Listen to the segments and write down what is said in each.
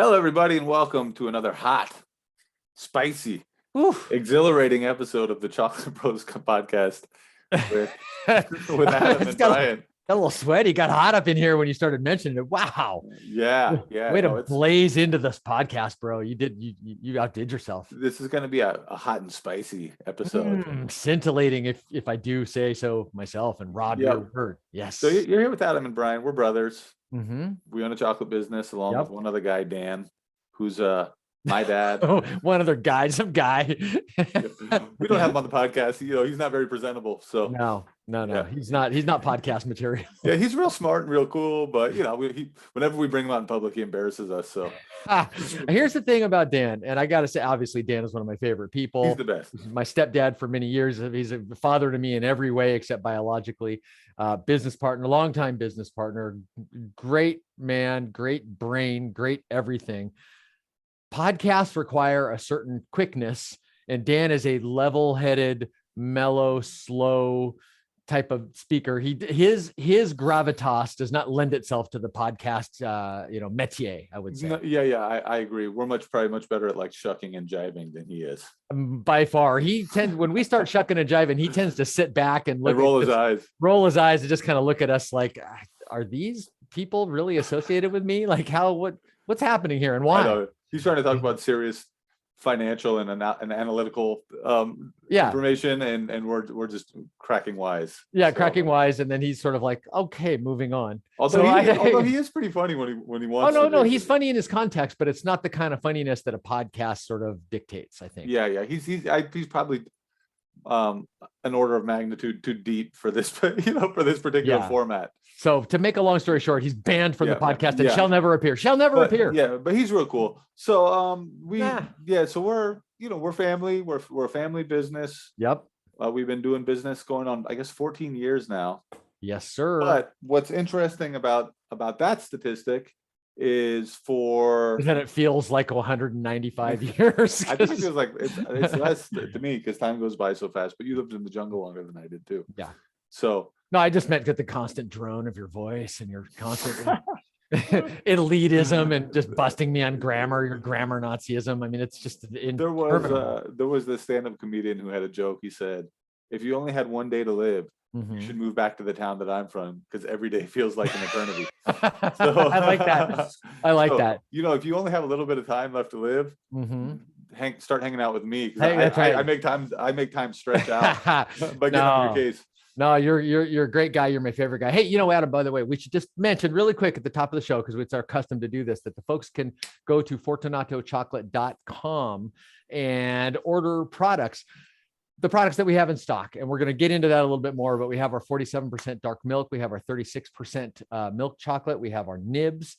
Hello, everybody, and welcome to another hot, spicy, Oof. exhilarating episode of the Chocolate Bros podcast with Adam and Brian. Got a little sweaty, got hot up in here when you started mentioning it. Wow. Yeah. Way to blaze into this podcast, bro. You outdid yourself. This is going to be a hot and spicy episode. Scintillating, if I do say so myself. And Rob, your word. Yes. So you're here with Adam and Brian. We're brothers. Mm-hmm. We own a chocolate business along with one other guy, Dan, who's my dad. One other guy, some guy. We don't have him on the podcast. He's not very presentable. So no. Yeah. He's not podcast material. Yeah, he's real smart and real cool, but whenever we bring him out in public, he embarrasses us. So here's the thing about Dan, and I gotta say, obviously, Dan is one of my favorite people. He's the best. My stepdad for many years. He's a father to me in every way except biologically. Business partner, longtime business partner, great man, great brain, great everything. Podcasts require a certain quickness, and Dan is a level-headed, mellow, slow type of speaker. His gravitas does not lend itself to the podcast métier, I would say. No, I agree. We're probably much better at like shucking and jiving than he is. By far. When we start shucking and jiving, he tends to sit back and roll his eyes and just kind of look at us like, are these people really associated with me? Like what's happening here and why? He's trying to talk about serious financial and analytical information, and we're just cracking wise. Cracking wise, and then he's sort of like, okay, moving on. Although he is pretty funny when he wants. No, he's funny in his context, but it's not the kind of funniness that a podcast sort of dictates, I think. Yeah. He's probably an order of magnitude too deep for this for this particular format. So to make a long story short, he's banned from the podcast and shall never appear. Yeah, but he's real cool. So so we're family. We're a family business. Yep. We've been doing business going on, I guess, 14 years now. Yes, sir. But what's interesting about that statistic is that it feels like 195 years. I think it feels like it's less to me because time goes by so fast. But you lived in the jungle longer than I did too. Yeah. So no, I just meant the constant drone of your voice and your constant elitism and just busting me on grammar, your grammar Nazism. I mean, it's just there was this stand-up comedian who had a joke. He said, "If you only had one day to live, you should move back to the town that I'm from because every day feels like an eternity." So, I like that. That. If you only have a little bit of time left to live, start hanging out with me because I make time stretch out by getting on your case. No, you're a great guy. You're my favorite guy. Hey, Adam, by the way, we should just mention really quick at the top of the show, because it's our custom to do this, that the folks can go to fortunatochocolate.com and order products. The products that we have in stock. And we're going to get into that a little bit more, but we have our 47% dark milk. We have our 36% milk chocolate. We have our nibs.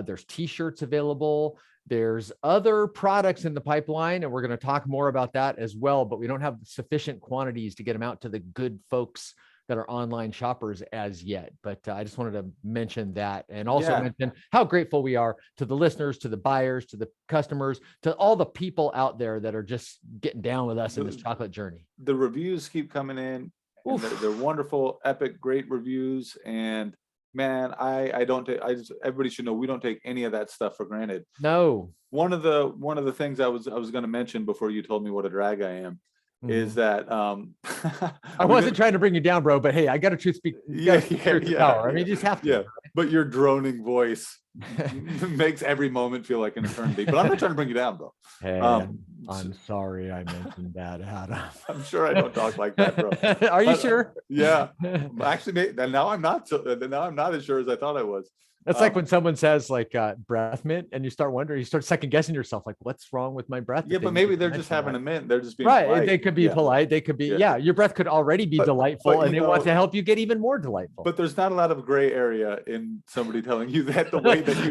There's t-shirts available. There's other products in the pipeline, and we're going to talk more about that as well, but we don't have sufficient quantities to get them out to the good folks that are online shoppers as yet. But I just wanted to mention that, and also mention how grateful we are to the listeners, to the buyers, to the customers, to all the people out there that are just getting down with us in this chocolate journey. The reviews keep coming in. They're wonderful, epic, great reviews. And man, everybody should know we don't take any of that stuff for granted. No. One of the things I was going to mention before you told me what a drag I am is that I wasn't trying to bring you down, bro, but hey, I got to truth power. I mean, you just have to. Yeah, but your droning voice makes every moment feel like an eternity. But I'm not trying to bring you down, bro. Hey, I'm sorry I mentioned that, Adam. I'm sure I don't talk like that, bro. Are you sure? Yeah. Actually, now I'm not as sure as I thought I was. That's like when someone says like breath mint, and you start second guessing yourself, like, what's wrong with my breath? Yeah, but maybe they're just having a mint. They're just being right. polite. They could be polite. They could be, your breath could already be delightful, and they want to help you get even more delightful. But there's not a lot of gray area in somebody telling you that the way that you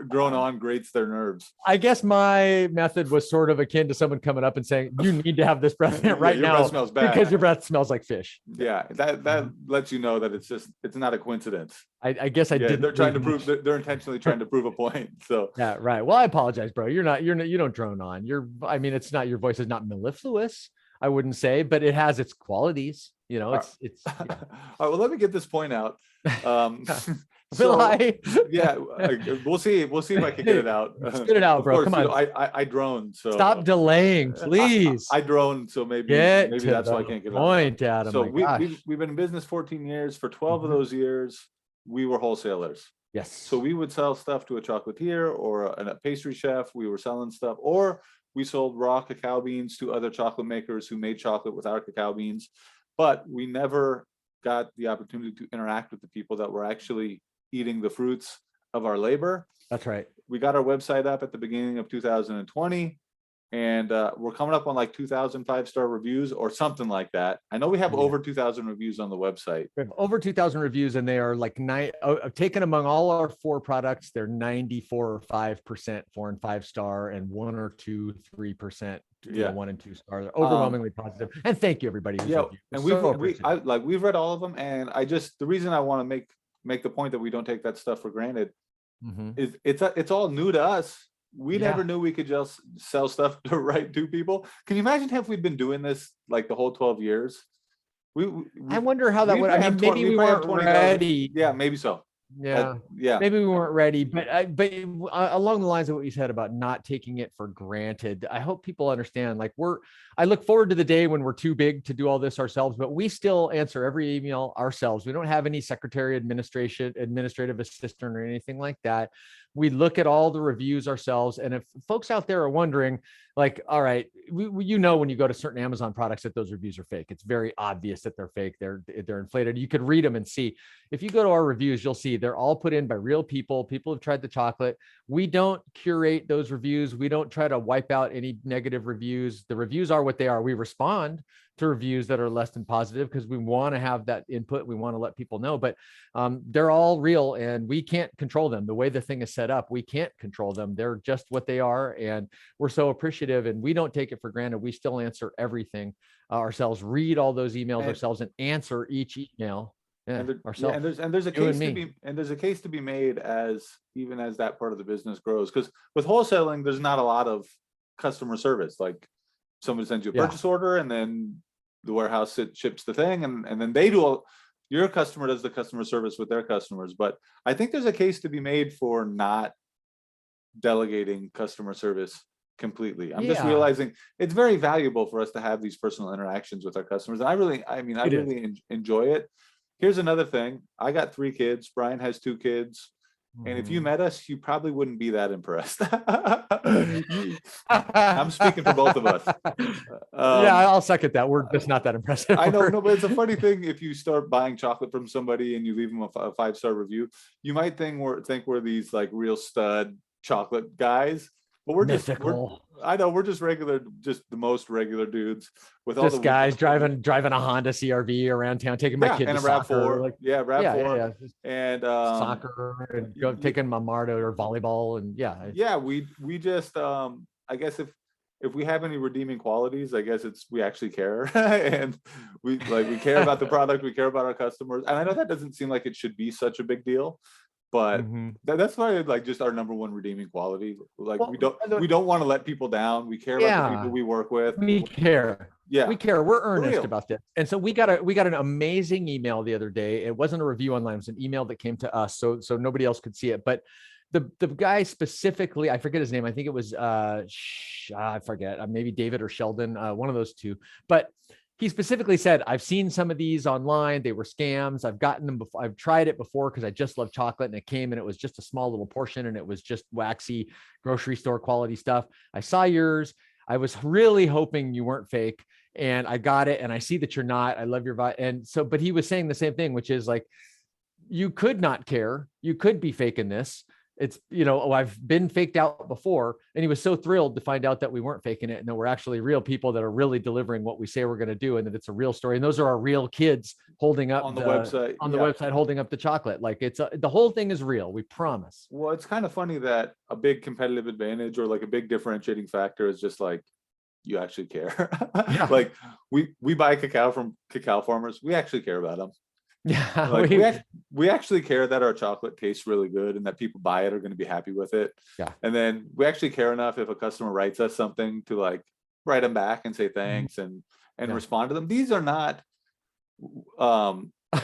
drone on grates their nerves. I guess my method was sort of akin to someone coming up and saying, you need to have this breath mint right now breath smells bad because your breath smells like fish. Yeah, that lets you know that it's not a coincidence. I guess I didn't. They're intentionally trying to prove a point. So yeah, right. Well, I apologize, bro. You don't drone on. It's not, your voice is not mellifluous, I wouldn't say, but it has its qualities. It's all right, well, let me get this point out. Will I? Yeah, we'll see. We'll see if I can get it out. Spit it out, Of bro. course, Come on. I drone, so Stop delaying, please. I drone, so maybe Get to that's why I the can't get it out. point, Adam. So My gosh. we've been in business 14 years. For 12 of those years, we were wholesalers. Yes. So we would sell stuff to a chocolatier or a pastry chef. We were selling stuff, or we sold raw cacao beans to other chocolate makers who made chocolate with our cacao beans. But we never got the opportunity to interact with the people that were actually eating the fruits of our labor. That's right. We got our website up at the beginning of 2020, and we're coming up on like 2,000 5-star reviews or something like that. I know we have over 2,000 reviews on the website. We have over 2,000 reviews, and they are like taken among all our 4 products. They're 94 or 5% 4 and 5-star, and 1 or 2, 3%. 1 and 2 stars. They're overwhelmingly positive. And thank you, everybody. And we've read all of them, and the reason I want to make the point that we don't take that stuff for granted is it's all new to us. We never knew we could just sell stuff to people. Can you imagine if we'd been doing this like the whole 12 years? I wonder how that would. I mean, maybe we weren't ready. Yeah, maybe so. Yeah. Maybe we weren't ready, but along the lines of what you said about not taking it for granted, I hope people understand. Like I look forward to the day when we're too big to do all this ourselves, but we still answer every email ourselves. We don't have any secretary, administrative assistant, or anything like that. We look at all the reviews ourselves. And if folks out there are wondering, like, all right, when you go to certain Amazon products that those reviews are fake, it's very obvious that they're fake. They're inflated. You could read them and see. If you go to our reviews, you'll see they're all put in by real people. People have tried the chocolate. We don't curate those reviews. We don't try to wipe out any negative reviews. The reviews are what they are. We respond to reviews that are less than positive because we want to have that input. We want to let people know, but they're all real, and we can't control them. The way the thing is set up, we can't control them. They're just what they are, and we're so appreciative, and we don't take it for granted. We still answer everything ourselves, read all those emails ourselves, and answer each email ourselves. And there's a case to be made as even as that part of the business grows, because with wholesaling, there's not a lot of customer service. Like, somebody sends you a purchase order, and then the warehouse ships the thing, and then your customer does the customer service with their customers. But I think there's a case to be made for not delegating customer service completely. I'm just realizing it's very valuable for us to have these personal interactions with our customers. And I really enjoy it. Here's another thing. I got 3 kids. Brian has 2 kids. And if you met us, you probably wouldn't be that impressed. I'm speaking for both of us. I'll second that. We're just not that impressive. I know, no, but it's a funny thing. If you start buying chocolate from somebody and you leave them a 5-star review, you might think we're these like real stud chocolate guys. But we're just regular, just the most regular dudes with all the guys driving a Honda CRV around town, taking my kid to soccer. RAV4, and soccer, and taking my Marta or volleyball, and we just I guess if we have any redeeming qualities, I guess it's we actually care, and we care about the product, we care about our customers, and I know that doesn't seem like it should be such a big deal. But that's why just our number one redeeming quality. Like, we don't want to let people down. We care about the people we work with. We care. Yeah, we care. We're earnest about this. And so we got an amazing email the other day. It wasn't a review online. It was an email that came to us, so nobody else could see it. But the guy specifically, I forget his name. I think it was I forget, maybe David or Sheldon, one of those two. But he specifically said, I've seen some of these online. They were scams. I've gotten them before. I've tried it before because I just love chocolate, and it came and it was just a small little portion, and it was just waxy grocery store quality stuff. I saw yours. I was really hoping you weren't fake, and I got it. And I see that you're not. I love your vibe. And so, but he was saying the same thing, which is like, you could not care. You could be faking this. It's, I've been faked out before. And he was so thrilled to find out that we weren't faking it, and that we're actually real people that are really delivering what we say we're going to do, and that it's a real story. And those are our real kids holding up on the website, website, holding up the chocolate. Like, the whole thing is real. We promise. Well, it's kind of funny that a big competitive advantage or like a big differentiating factor is just like, you actually care. Like, we buy cacao from cacao farmers. We actually care about them. Yeah, like we actually care that our chocolate tastes really good and that people buy it are going to be happy with it. Yeah. And then we actually care enough if a customer writes us something to like write them back and say thanks and respond to them. These are not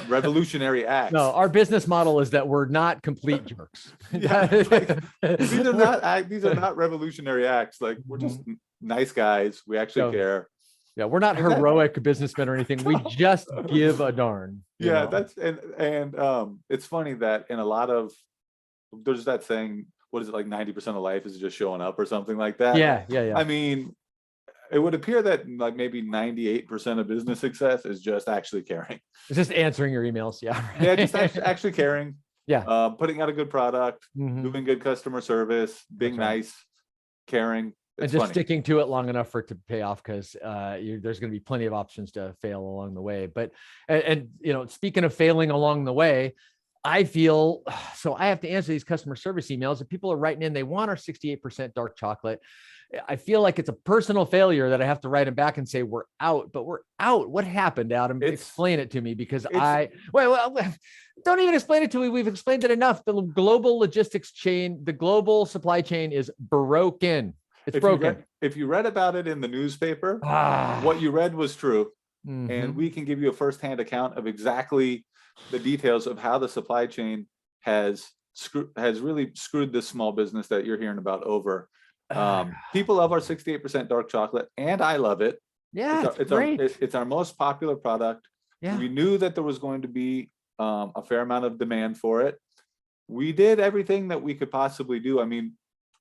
revolutionary acts. No, our business model is that we're not complete jerks. Yeah, like, these are not revolutionary acts. Like, we're just nice guys. We actually care. Yeah, we're not heroic businessmen or anything. We just give a darn. Yeah, that's and it's funny that in a lot of, there's that saying, what is it, like 90% of life is just showing up or something like that. Yeah. I mean, it would appear that like maybe 98% of business success is just actually caring. It's just answering your emails. Yeah. Yeah, just actually caring. Yeah. Putting out a good product, doing good customer service, being nice, caring. And just sticking to it long enough for it to pay off, because there's going to be plenty of options to fail along the way. But, and speaking of failing along the way, I feel, so I have to answer these customer service emails. If people are writing in, they want our 68% dark chocolate. I feel like it's a personal failure that I have to write them back and say, we're out, but we're out. What happened, Adam? Explain it to me, because well, don't even explain it to me. We've explained it enough. The global logistics chain, the global supply chain is broken. It's broken. If you read about it in the newspaper, what you read was true. And we can give you a firsthand account of exactly the details of how the supply chain has really screwed this small business that you're hearing about over. People love our 68% dark chocolate, and I love it. Yeah, it's great. It's our most popular product. Yeah. We knew that there was going to be a fair amount of demand for it. We did everything that we could possibly do. I mean,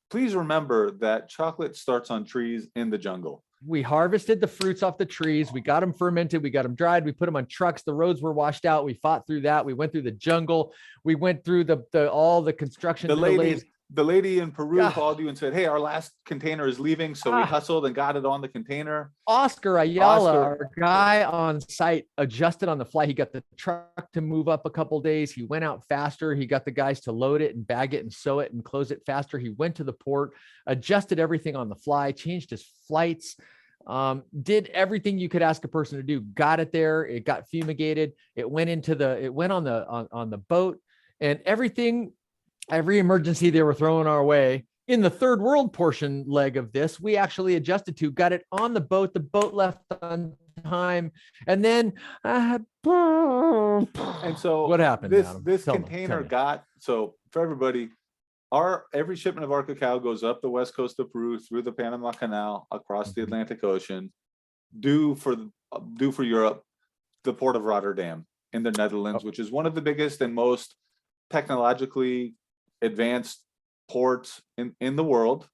please remember that chocolate starts on trees in the jungle. We harvested the fruits off the trees. We got them fermented. We got them dried. We put them on trucks. The roads were washed out. We fought through that. We went through the jungle. We went through all the construction delays. The lady in Peru called you and said, hey, our last container is leaving. So we hustled and got it on the container. Oscar Ayala, our guy on site, adjusted on the fly. He got the truck to move up a couple days. He went out faster. He got the guys to load it and bag it and sew it and close it faster. He went to the port, adjusted everything on the fly, changed his flights, did everything you could ask a person to do, got it there. It got fumigated. It went on the boat, and everything. Every emergency they were throwing our way in the third world portion leg of this, we actually adjusted to, got it on the boat. The boat left on time. And then, and so what happened? This container so for everybody, every shipment of our cacao goes up the west coast of Peru, through the Panama Canal, across the Atlantic Ocean, due for Europe, the port of Rotterdam in the Netherlands, which is one of the biggest and most technologically advanced ports in the world.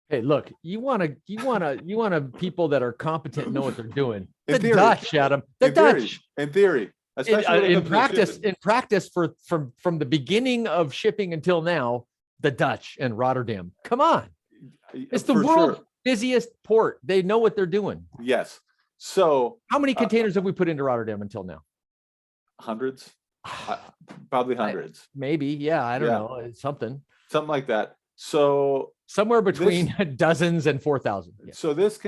Hey, look, you want people that are competent and know what they're doing. The Dutch, Adam. The Dutch. In theory. Especially in practice from the beginning of shipping until now, the Dutch and Rotterdam. Come on. It's the world's busiest port. They know what they're doing. Yes. So how many containers have we put into Rotterdam until now? Hundreds. Probably hundreds. Maybe. Yeah. I don't know. It's something like that. So somewhere between dozens and 4,000. Yeah. So this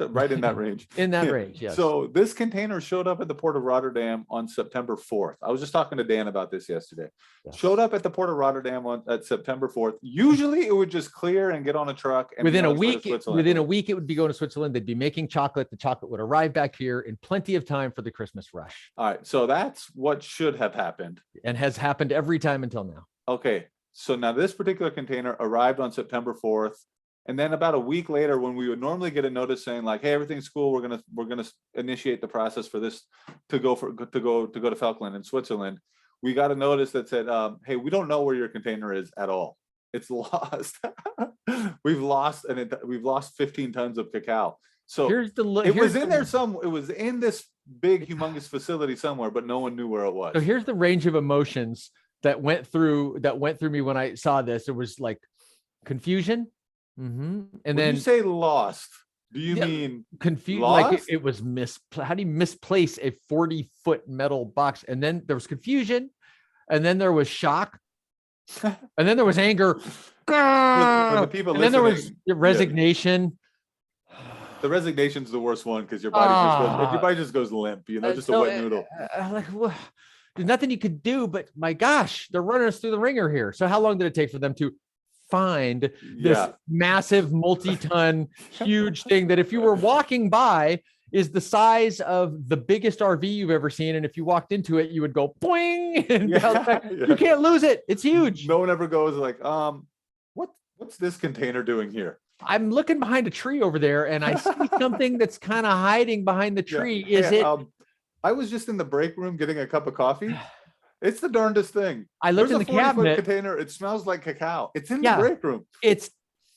right in that range. In that range, yes. So this container showed up at the port of Rotterdam on September 4th. I was just talking to Dan about this yesterday. Yes. Showed up at the port of Rotterdam at September 4th. Usually it would just clear and get on a truck. And within a week, it would be going to Switzerland. They'd be making chocolate. The chocolate would arrive back here in plenty of time for the Christmas rush. All right. So that's what should have happened. And has happened every time until now. Okay. So now this particular container arrived on September 4th. And then about a week later, when we would normally get a notice saying like, hey, everything's cool, we're gonna initiate the process for this to go to Falkland in Switzerland, we got a notice that said, hey, we don't know where your container is at all. It's lost. we've lost 15 tons of cacao. So it was in this big, humongous facility somewhere, but no one knew where it was. So here's the range of emotions that went through me when I saw this. It was like confusion. And when then you say lost, do you mean confused? Like it was how do you misplace a 40-foot metal box? And then there was confusion, and then there was shock, and then there was anger. For the people and then there was resignation. Yeah. The resignation's the worst one because your body just goes limp, just a wet noodle. There's nothing you could do, but my gosh, they're running us through the ringer here. So how long did it take for them to find this massive multi-ton huge thing that if you were walking by is the size of the biggest RV you've ever seen. And if you walked into it, you would go boing and bounce back. You can't lose it. It's huge. No one ever goes like, what's this container doing here? I'm looking behind a tree over there and I see something that's kind of hiding behind the tree. Is it? I was just in the break room getting a cup of coffee. It's the darndest thing. I looked in the cabinet container. It smells like cacao. It's in the break room. It's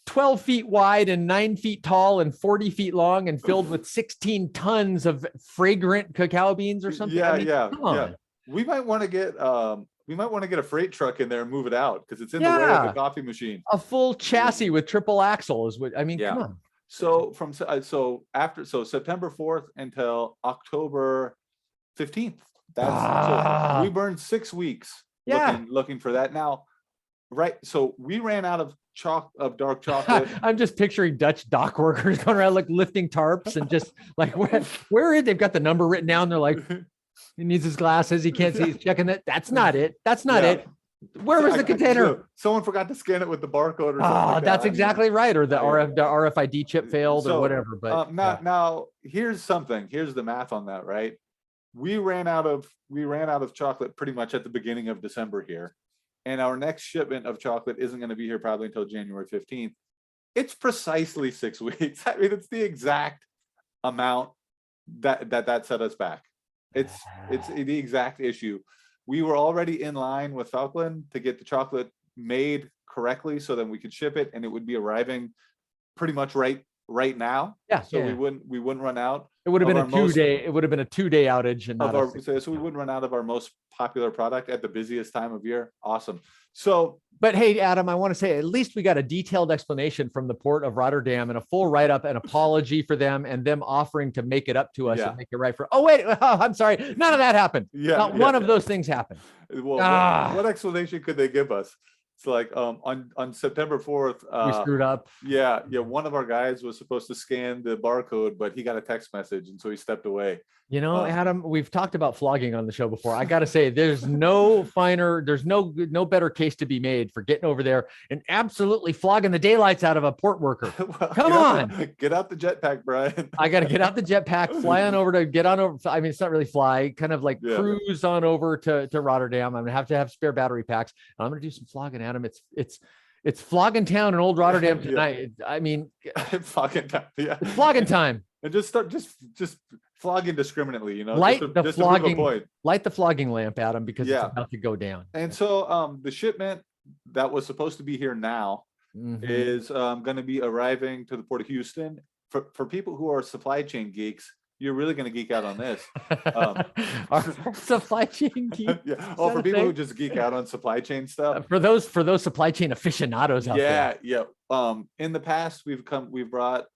12 feet wide and 9 feet tall and 40 feet long and filled with 16 tons of fragrant cacao beans or something. Yeah. We might want to get a freight truck in there and move it out because it's in the way of the coffee machine. A full chassis with triple axle is what I mean. Come on. So so September 4th until October 15th. So we burned 6 weeks looking for that. Now, right. So we ran out of dark chocolate. I'm just picturing Dutch dock workers going around like lifting tarps and just like where they've got the number written down. They're like, he needs his glasses. He can't see. He's checking it. That's not it. That's not it. Where was the container? Someone forgot to scan it with the barcode or something. Like that's exactly right. Or the RFID chip failed or whatever. But now here's something. Here's the math on that, right? We ran out of chocolate pretty much at the beginning of December here. And our next shipment of chocolate isn't going to be here probably until January 15th. It's precisely 6 weeks. I mean, it's the exact amount that set us back. It's the exact issue. We were already in line with Falkland to get the chocolate made correctly so then we could ship it and it would be arriving pretty much right now. So we wouldn't run out. It would have been a 2 day. It would have been a 2 day outage, and so we wouldn't run out of our most popular product at the busiest time of year. Awesome. So, but hey, Adam, I want to say at least we got a detailed explanation from the Port of Rotterdam and a full write up and apology for them and them offering to make it up to us and make it right for. Oh wait, I'm sorry, none of that happened. Not one of those things happened. Well, what explanation could they give us? It's like on September 4th, we screwed up. Yeah. One of our guys was supposed to scan the barcode, but he got a text message, and so he stepped away. You know, Adam, we've talked about flogging on the show before. I got to say, there's no better case to be made for getting over there and absolutely flogging the daylights out of a port worker. Come on, get out the jetpack, Brian. I got to get out the jetpack, fly on over I mean, it's not really fly, kind of like cruise on over to Rotterdam. I'm gonna have spare battery packs. And I'm gonna do some flogging, Adam. It's flogging town in old Rotterdam tonight. I mean, flogging time. Yeah, it's flogging time. And just flogging indiscriminately, you know. Light the flogging lamp, Adam, because it's about to go down. And so the shipment that was supposed to be here now is going to be arriving to the Port of Houston. For people who are supply chain geeks, you're really going to geek out on this. Our supply chain geek. For people who just geek out on supply chain stuff. For those supply chain aficionados out there. In the past, we've brought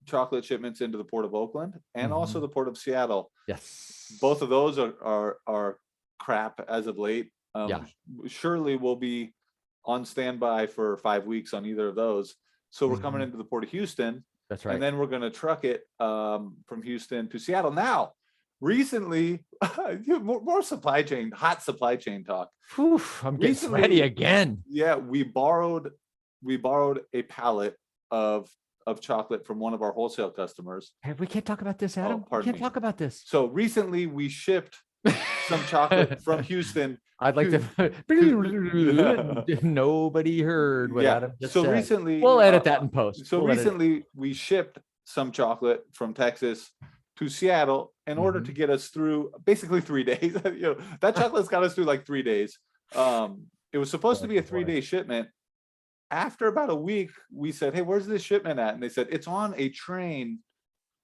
chocolate shipments into the Port of Oakland and also the Port of Seattle. Yes. Both of those are crap as of late. Surely we'll be on standby for 5 weeks on either of those. So we're coming into the Port of Houston. That's right. And then we're going to truck it from Houston to Seattle. Now, recently, more hot supply chain talk. Whew, I'm getting sweaty again. Yeah, we borrowed a pallet of chocolate from one of our wholesale customers. Hey, we can't talk about this, Adam. We can't talk about this. So recently we shipped some chocolate from Houston. I'd like to. Nobody heard what Adam just said. Recently, we'll edit that in post. So recently we shipped some chocolate from Texas to Seattle in order to get us through basically 3 days. That chocolate's got us through like 3 days. It was supposed to be a 3-day shipment. After about a week, we said, "Hey, where's this shipment at?" And they said, "It's on a train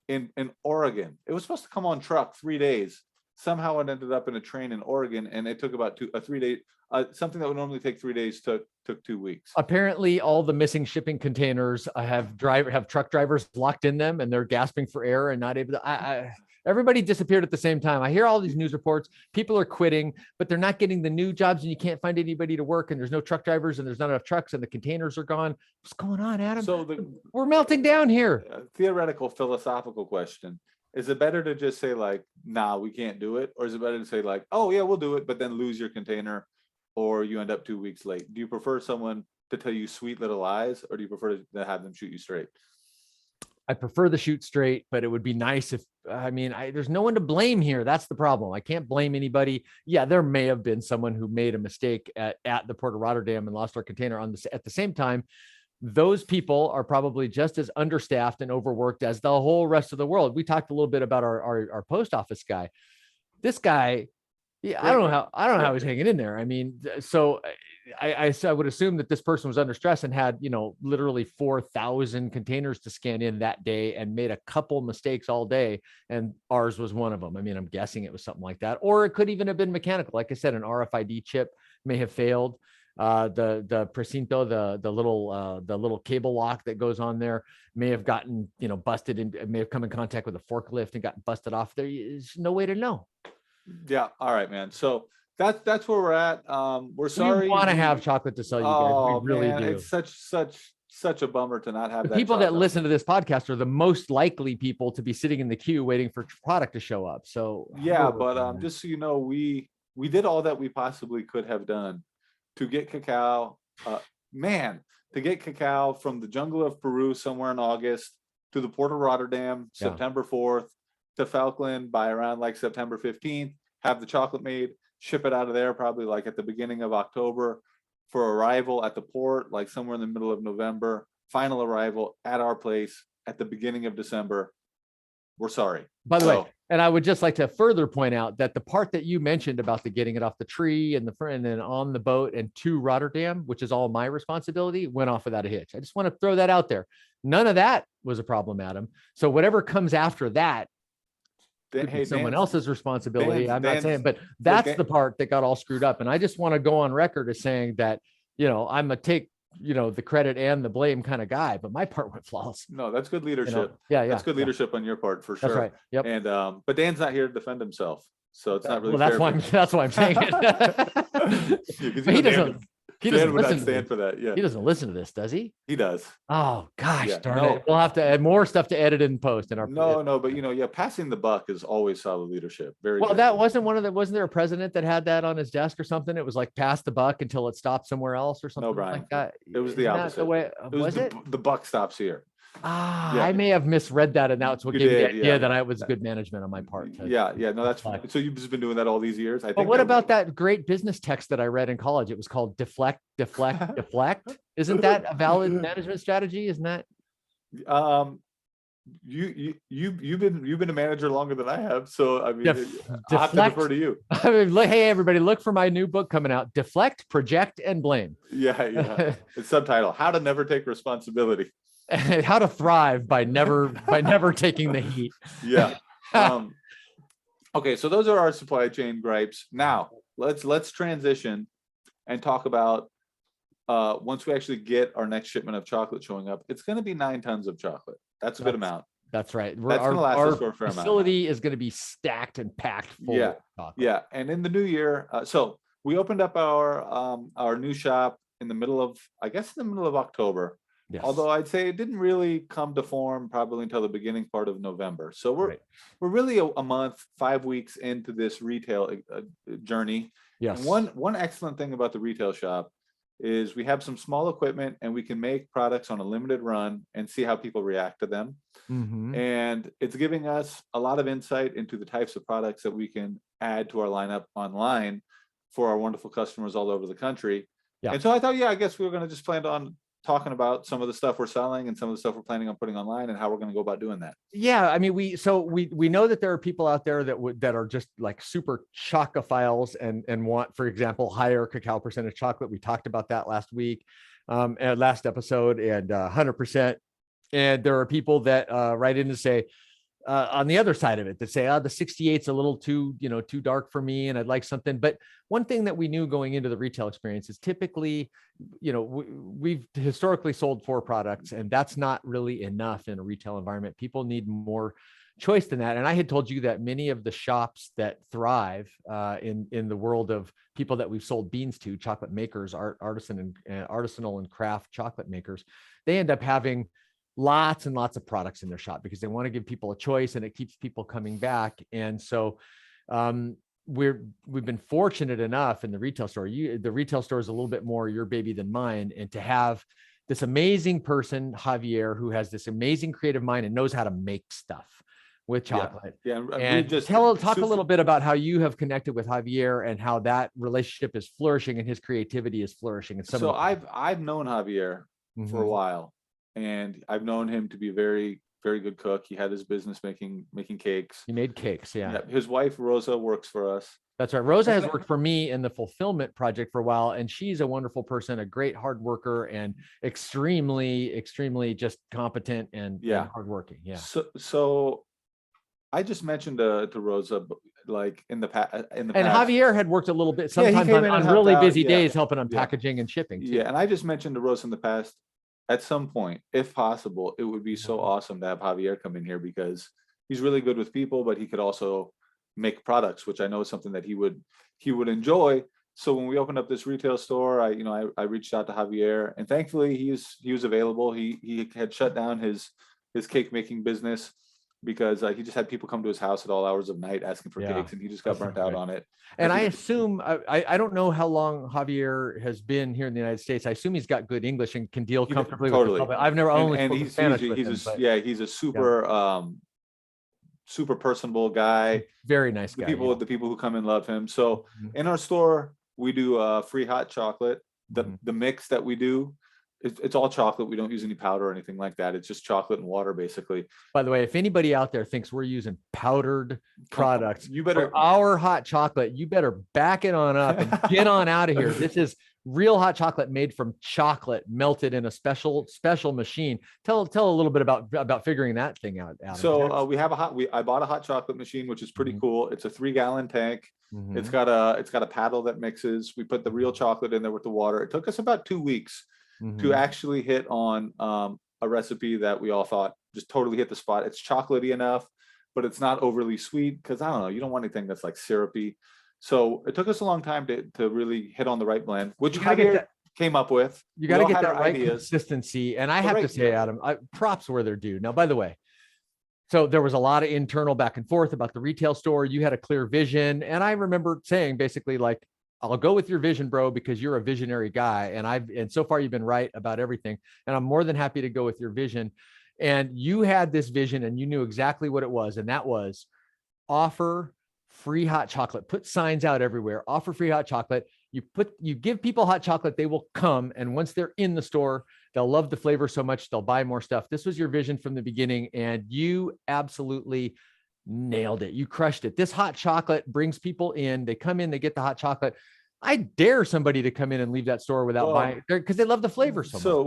in Oregon." It was supposed to come on truck 3 days. Somehow it ended up in a train in Oregon, and it took about 3 days. Something that would normally take 3 days took 2 weeks. Apparently, all the missing shipping containers have truck drivers locked in them, and they're gasping for air and not able to. Everybody disappeared at the same time. I hear all these news reports. People are quitting, but they're not getting the new jobs, and you can't find anybody to work, and there's no truck drivers, and there's not enough trucks, and the containers are gone. What's going on, Adam? So we're melting down here. Theoretical, philosophical question. Is it better to just say like, nah, we can't do it? Or is it better to say like, oh yeah, we'll do it, but then lose your container or you end up 2 weeks late? Do you prefer someone to tell you sweet little lies, or do you prefer to have them shoot you straight? I prefer the shoot straight, but it would be nice if, there's no one to blame here. That's the problem. I can't blame anybody. Yeah, there may have been someone who made a mistake at the Port of Rotterdam and lost our container at the same time. Those people are probably just as understaffed and overworked as the whole rest of the world. We talked a little bit about our post office guy. This guy, yeah, I don't know how he's hanging in there. So I would assume that this person was under stress and had, literally 4,000 containers to scan in that day and made a couple mistakes all day. And ours was one of them. I'm guessing it was something like that, or it could even have been mechanical. Like I said, an RFID chip may have failed. The precinto, the little cable lock that goes on there may have gotten, busted and may have come in contact with a forklift and gotten busted off. There's no way to know. Yeah. All right, man. So that's where we're at. We're sorry. We want to have chocolate to sell you guys. We really do. It's such a bummer to not have the that. People that listen to this podcast are the most likely people to be sitting in the queue waiting for product to show up. So yeah, but just so you know, we did all that we possibly could have done to get cacao. To get cacao from the jungle of Peru somewhere in August to the Port of Rotterdam, September 4th, to Falkland by around like September 15th, have the chocolate made, ship it out of there probably like at the beginning of October for arrival at the port, like somewhere in the middle of November, final arrival at our place at the beginning of December. We're sorry. By the way, and I would just like to further point out that the part that you mentioned about the getting it off the tree and then on the boat and to Rotterdam, which is all my responsibility, went off without a hitch. I just want to throw that out there. None of that was a problem, Adam. So whatever comes after that, someone else's responsibility. I'm not saying, but that's the part that got all screwed up. And I just want to go on record as saying that, I'm a take, the credit and the blame kind of guy, but my part went flawless. No, that's good leadership. Yeah. That's good leadership on your part for sure. That's right. Yep. And, but Dan's not here to defend himself. So it's not really fair. That's why I'm saying it. He doesn't listen stand for that. Yeah. He doesn't listen to this, does he? He does. Oh gosh, darn it. We'll have to add more stuff to edit and post in our. No, but passing the buck is always solid leadership. Very well. Good. That wasn't there a president that had that on his desk or something? It was like pass the buck until it stopped somewhere else or something. No, Brian. Like that. It was the opposite. The way, was it? The buck stops here. I may have misread that, and that's what gave me the idea that I was good management on my part. No, that's fine. So you've just been doing that all these years. I think. But what about that great business text that I read in college? It was called deflect, deflect. Isn't that a valid management strategy? Isn't that? You've been a manager longer than I have, so I mean, I'll have to defer to you. Hey everybody, look for my new book coming out: Deflect, Project, and Blame. Yeah. It's subtitle: How to Never Take Responsibility. How to thrive by never taking the heat. Yeah. Okay, so those are our supply chain gripes. Now let's transition and talk about once we actually get our next shipment of chocolate showing up. It's going to be 9 tons of chocolate. That's a good amount. That's right. That's going to last us for a fair amount. Our facility is going to be stacked and packed full of chocolate. Yeah, and in the new year, so we opened up our new shop in the middle of October. Yes. Although I'd say it didn't really come to form probably until the beginning part of November. So we're really a month, 5 weeks into this retail journey. Yes. And one excellent thing about the retail shop is we have some small equipment and we can make products on a limited run and see how people react to them. Mm-hmm. And it's giving us a lot of insight into the types of products that we can add to our lineup online for our wonderful customers all over the country. Yeah. And so I thought, I guess we were going to just plan on talking about some of the stuff we're selling and some of the stuff we're planning on putting online and how we're going to go about doing that. Yeah. I mean, we know that there are people out there that are just like super chocophiles and want, for example, higher cacao percentage chocolate. We talked about that last week, and last episode, and 100%. And there are people that write in to say, on the other side of it, that say, the 68's a little too dark for me, and I'd like something. But one thing that we knew going into the retail experience is typically, we've historically sold 4 products, and that's not really enough in a retail environment. People need more choice than that. And I had told you that many of the shops that thrive in the world of people that we've sold beans to, chocolate makers, artisanal and craft chocolate makers, they end up having lots and lots of products in their shop because they want to give people a choice, and it keeps people coming back. And so we've been fortunate enough in the retail store. The retail store is a little bit more your baby than mine, and to have this amazing person, Javier, who has this amazing creative mind and knows how to make stuff with chocolate. Yeah. And talk a little bit about how you have connected with Javier and how that relationship is flourishing and his creativity is flourishing. And so I've known Javier for a while, and I've known him to be a very, very good cook. He had his business making cakes. He made cakes. Yeah. His wife, Rosa, works for us. That's right. Rosa has worked for me in the fulfillment project for a while, and she's a wonderful person, a great hard worker, and extremely, extremely just competent and hardworking. Yeah. So I just mentioned to Rosa, like in the past. And Javier had worked a little bit sometimes on really busy days helping on packaging and shipping too. Yeah, and I just mentioned to Rosa in the past, at some point, if possible, it would be so awesome to have Javier come in here, because he's really good with people, but he could also make products, which I know is something that he would enjoy. So when we opened up this retail store, I reached out to Javier, and thankfully he was available. He had shut down his cake making business because he just had people come to his house at all hours of night asking for cakes, and he just got burnt out on it. And I assume I don't know how long Javier has been here in the United States. I assume he's got good English and can deal comfortably with the public. I've never spoken Spanish with him. He's a super super personable guy. Very nice guy. The people who come and love him. So in our store, we do free hot chocolate. The mix that we do, it's all chocolate. We don't use any powder or anything like that. It's just chocolate and water, basically. By the way, if anybody out there thinks we're using powdered products, you better for our hot chocolate, you better back it on up and get on out of here. This is real hot chocolate made from chocolate melted in a special machine. Tell a little bit about figuring that thing out. Adam. So I bought a hot chocolate machine, which is pretty cool. It's a 3-gallon tank. It's got a paddle that mixes. We put the real chocolate in there with the water. It took us about 2 weeks to actually hit on a recipe that we all thought just totally hit the spot. It's chocolatey enough, but it's not overly sweet, because I don't know, you don't want anything that's like syrupy. So it took us a long time to really hit on the right blend, which Javier came up with. You got to get that right consistency. And I have to say, Adam, props where they're due. Now, by the way, so there was a lot of internal back and forth about the retail store. You had a clear vision. And I remember saying basically, like, I'll go with your vision, bro, because you're a visionary guy. And so far you've been right about everything. And I'm more than happy to go with your vision. And you had this vision and you knew exactly what it was. And that was offer free hot chocolate, put signs out everywhere, offer free hot chocolate. You give people hot chocolate, they will come. And once they're in the store, they'll love the flavor so much, they'll buy more stuff. This was your vision from the beginning, and you absolutely nailed it. You crushed it. This hot chocolate brings people in, they come in, they get the hot chocolate. I dare somebody to come in and leave that store without buying, because they love the flavor so much. So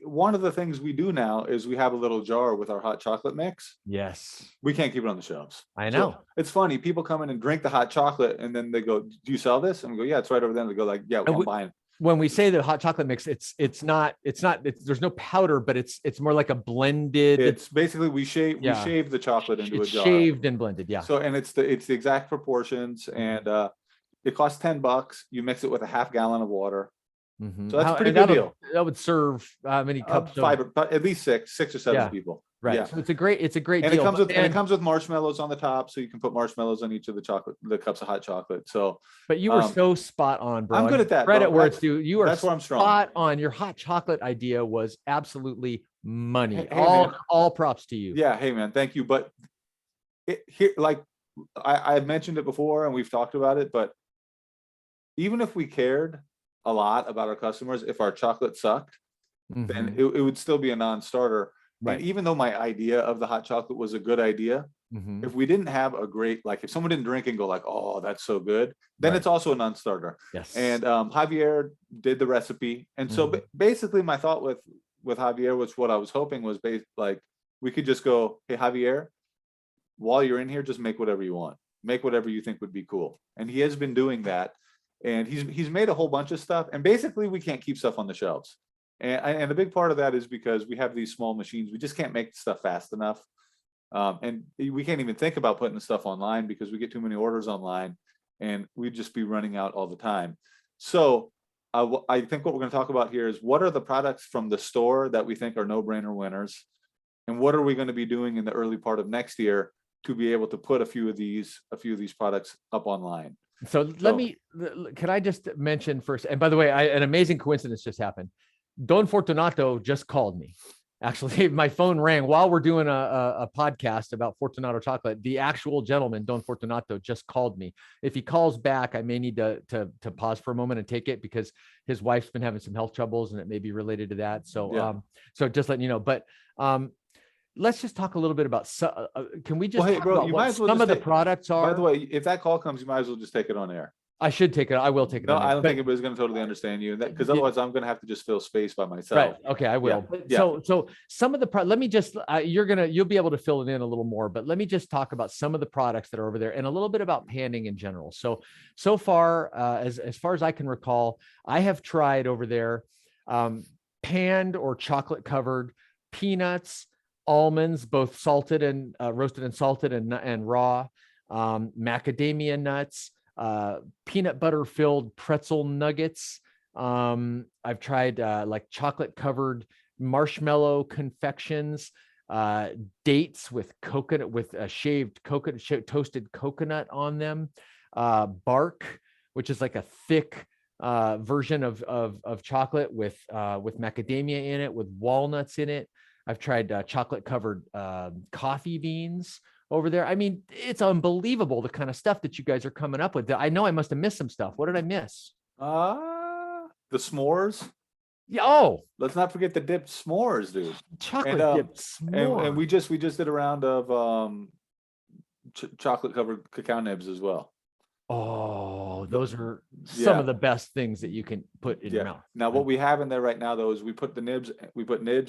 one of the things we do now is we have a little jar with our hot chocolate mix. Yes. We can't keep it on the shelves. I know. So it's funny. People come in and drink the hot chocolate, and then they go, "Do you sell this?" And we go, "Yeah, it's right over there." And they go like, "Yeah, I'm buying." When we say the hot chocolate mix, there's no powder, but it's more like a blended. It's basically we shave the chocolate into a jar. Shaved and blended. Yeah. So, and it's the exact proportions, and it costs $10. You mix it with a half gallon of water. So that's a pretty good deal. That would serve how many cups? 5, at least 6 or 7 people. Right. Yeah. So it's a great deal. It comes with marshmallows on the top, so you can put marshmallows on each of the cups of hot chocolate. So, but you were so spot on, bro. I'm good at that. Credit where it's due. You are that's where I'm strong. Spot on. Your hot chocolate idea was absolutely money. All props to you. Yeah. Hey man, thank you. But I've mentioned it before and we've talked about it, but even if we cared a lot about our customers, if our chocolate sucked, then it would still be a non-starter. Right. And even though my idea of the hot chocolate was a good idea, if we didn't have a great, if someone didn't drink and go like, "Oh, that's so good," then it's also a non-starter. Yes. And Javier did the recipe. And so basically my thought with Javier was, what I was hoping was we could just go, "Hey, Javier, while you're in here, just make whatever you want. Make whatever you think would be cool." And he has been doing that. And he's made a whole bunch of stuff. And basically we can't keep stuff on the shelves. And a big part of that is because we have these small machines. We just can't make stuff fast enough. And we can't even think about putting the stuff online because we get too many orders online and we'd just be running out all the time. So I think what we're going to talk about here is, what are the products from the store that we think are no-brainer winners? And what are we going to be doing in the early part of next year to be able to put a few of these products up online? So can I just mention first, and by the way, an amazing coincidence just happened. Don Fortunato just called me. Actually, my phone rang while we're doing a podcast about Fortunato chocolate. The actual gentleman, Don Fortunato, just called me. If he calls back, I may need to pause for a moment and take it because his wife's been having some health troubles and it may be related to that. So, so just letting you know. But let's just talk a little bit about. Can we just Well, hey, talk bro, about you might what as well some just of the products are? By the way, if that call comes, you might as well just take it on air. I should take it. I will take it. No, on I air, don't but- think anybody's going to totally understand you, because otherwise I'm going to have to just fill space by myself. Right. Okay, I will. But so some of the let me just you'll be able to fill it in a little more, but let me just talk about some of the products that are over there and a little bit about panning in general. So far as far as I can recall, I have tried over there panned or chocolate covered peanuts, almonds, both salted and roasted and salted and raw, macadamia nuts, peanut butter filled pretzel nuggets. I've tried like chocolate covered marshmallow confections, dates with coconut, with a shaved coconut, toasted coconut on them, bark, which is like a thick version of chocolate with macadamia in it, with walnuts in it. I've tried chocolate covered coffee beans over there. I mean, it's unbelievable the kind of stuff that you guys are coming up with. I know I must have missed some stuff. What did I miss? The s'mores. Yeah. Oh, let's not forget the dipped s'mores, dude. Chocolate dipped s'mores. And we just did a round of chocolate covered cacao nibs as well. Oh, those are some of the best things that you can put in your mouth. Now, what we have in there right now, though, is we put nibs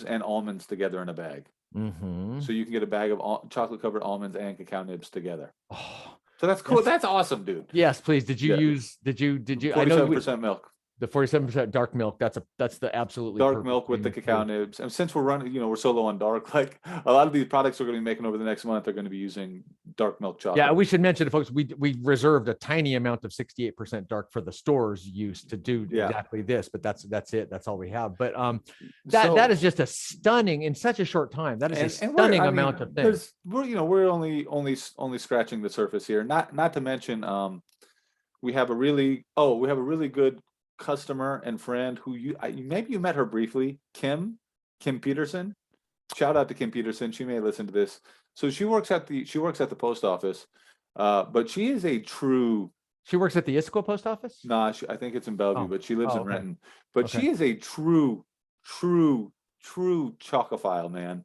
and almonds together in a bag. Mm-hmm. So you can get a bag of chocolate covered almonds and cacao nibs together. Oh, so that's cool. That's awesome, dude. Yes, please. Did you use? Did you? 47% milk. The 47% dark milk. That's the absolutely dark milk with the cacao nibs. And since we're running, we're so low on dark, like a lot of these products we're going to be making over the next month are going to be using dark milk chocolate. Yeah, we should mention to folks, we reserved a tiny amount of 68% dark for the store's use to do exactly this, but that's it. That's all we have. But that is just a stunning, in such a short time. That is a stunning amount of things. We're only scratching the surface here. Not to mention we have a really good customer and friend who maybe you met her briefly, Kim Peterson. Shout out to Kim Peterson. She may listen to this. So she works at the post office, but she is a true. She works at the Issaquah post office? Nah, I think it's in Bellevue, but she lives in Renton. But okay. she is a true chocophile, man.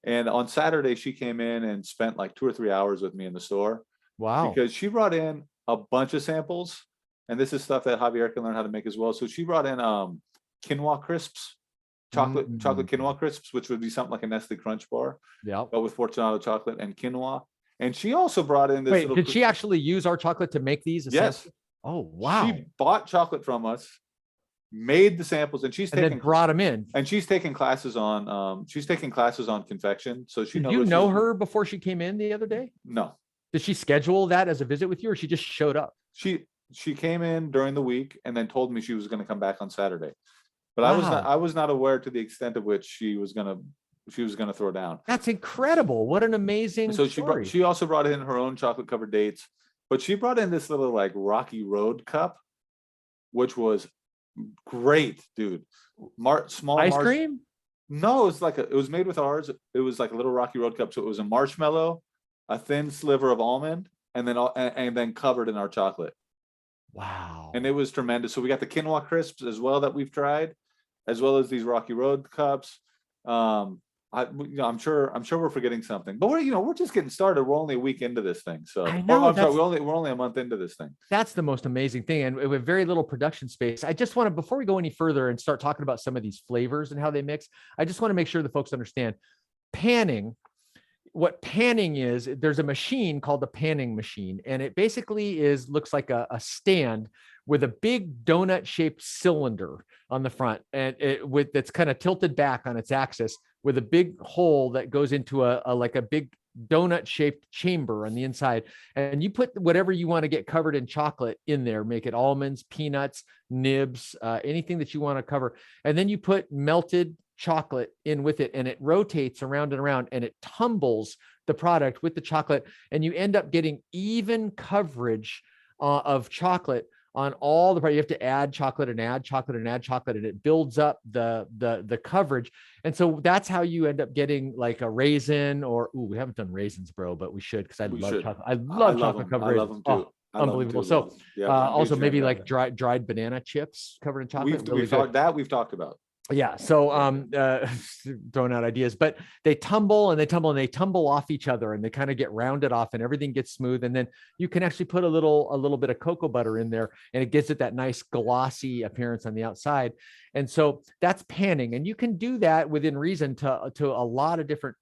And on Saturday she came in and spent like 2 or 3 hours with me in the store. Wow. Because she brought in a bunch of samples. And this is stuff that Javier can learn how to make as well. So she brought in quinoa crisps, chocolate quinoa crisps, which would be something like a Nestle Crunch bar, but with Fortunato chocolate and quinoa. And she also brought in this. Wait, did she actually use our chocolate to make these? Yes. Oh, wow. She bought chocolate from us, made the samples, and then brought them in. And she's taking classes on confection. So she knows. Did you know her before she came in the other day? No. Did she schedule that as a visit with you, or she just showed up? She came in during the week and then told me she was going to come back on Saturday, but I was not aware to the extent of which she was going to throw down. That's incredible! What an amazing. So story. she also brought in her own chocolate covered dates, but she brought in this little like Rocky Road cup, which was great, dude. Small ice cream? No, it was made with ours. It was like a little Rocky Road cup. So it was a marshmallow, a thin sliver of almond, and then covered in our chocolate. Wow. And it was tremendous. So we got the quinoa crisps as well that we've tried, as well as these Rocky Road cups. I'm sure we're forgetting something, but we're just getting started. We're only a week into this thing. So I know we're only a month into this thing. That's the most amazing thing. And with very little production space, I just want to, before we go any further and start talking about some of these flavors and how they mix, I just want to make sure the folks understand panning. What panning is, there's a machine called the panning machine, and it basically looks like a stand with a big donut shaped cylinder on the front, and that's kind of tilted back on its axis with a big hole that goes into a big donut shaped chamber on the inside. And you put whatever you want to get covered in chocolate in there, make it almonds, peanuts, nibs, anything that you want to cover. And then you put melted chocolate in with it, and it rotates around and around, and it tumbles the product with the chocolate, and you end up getting even coverage of chocolate on all the, you have to add chocolate and add chocolate and add chocolate, and it builds up the coverage. And so that's how you end up getting like a raisin, or, ooh, we haven't done raisins, bro, but we should, because I love chocolate. I love chocolate them. covered I love raisins. them too. Oh, unbelievable. So also maybe like dried banana chips covered in chocolate. We've talked about. Yeah. So throwing out ideas, but they tumble and they tumble and they tumble off each other, and they kind of get rounded off, and everything gets smooth. And then you can actually put a little bit of cocoa butter in there, and it gives it that nice glossy appearance on the outside. And so that's panning, and you can do that within reason to a lot of different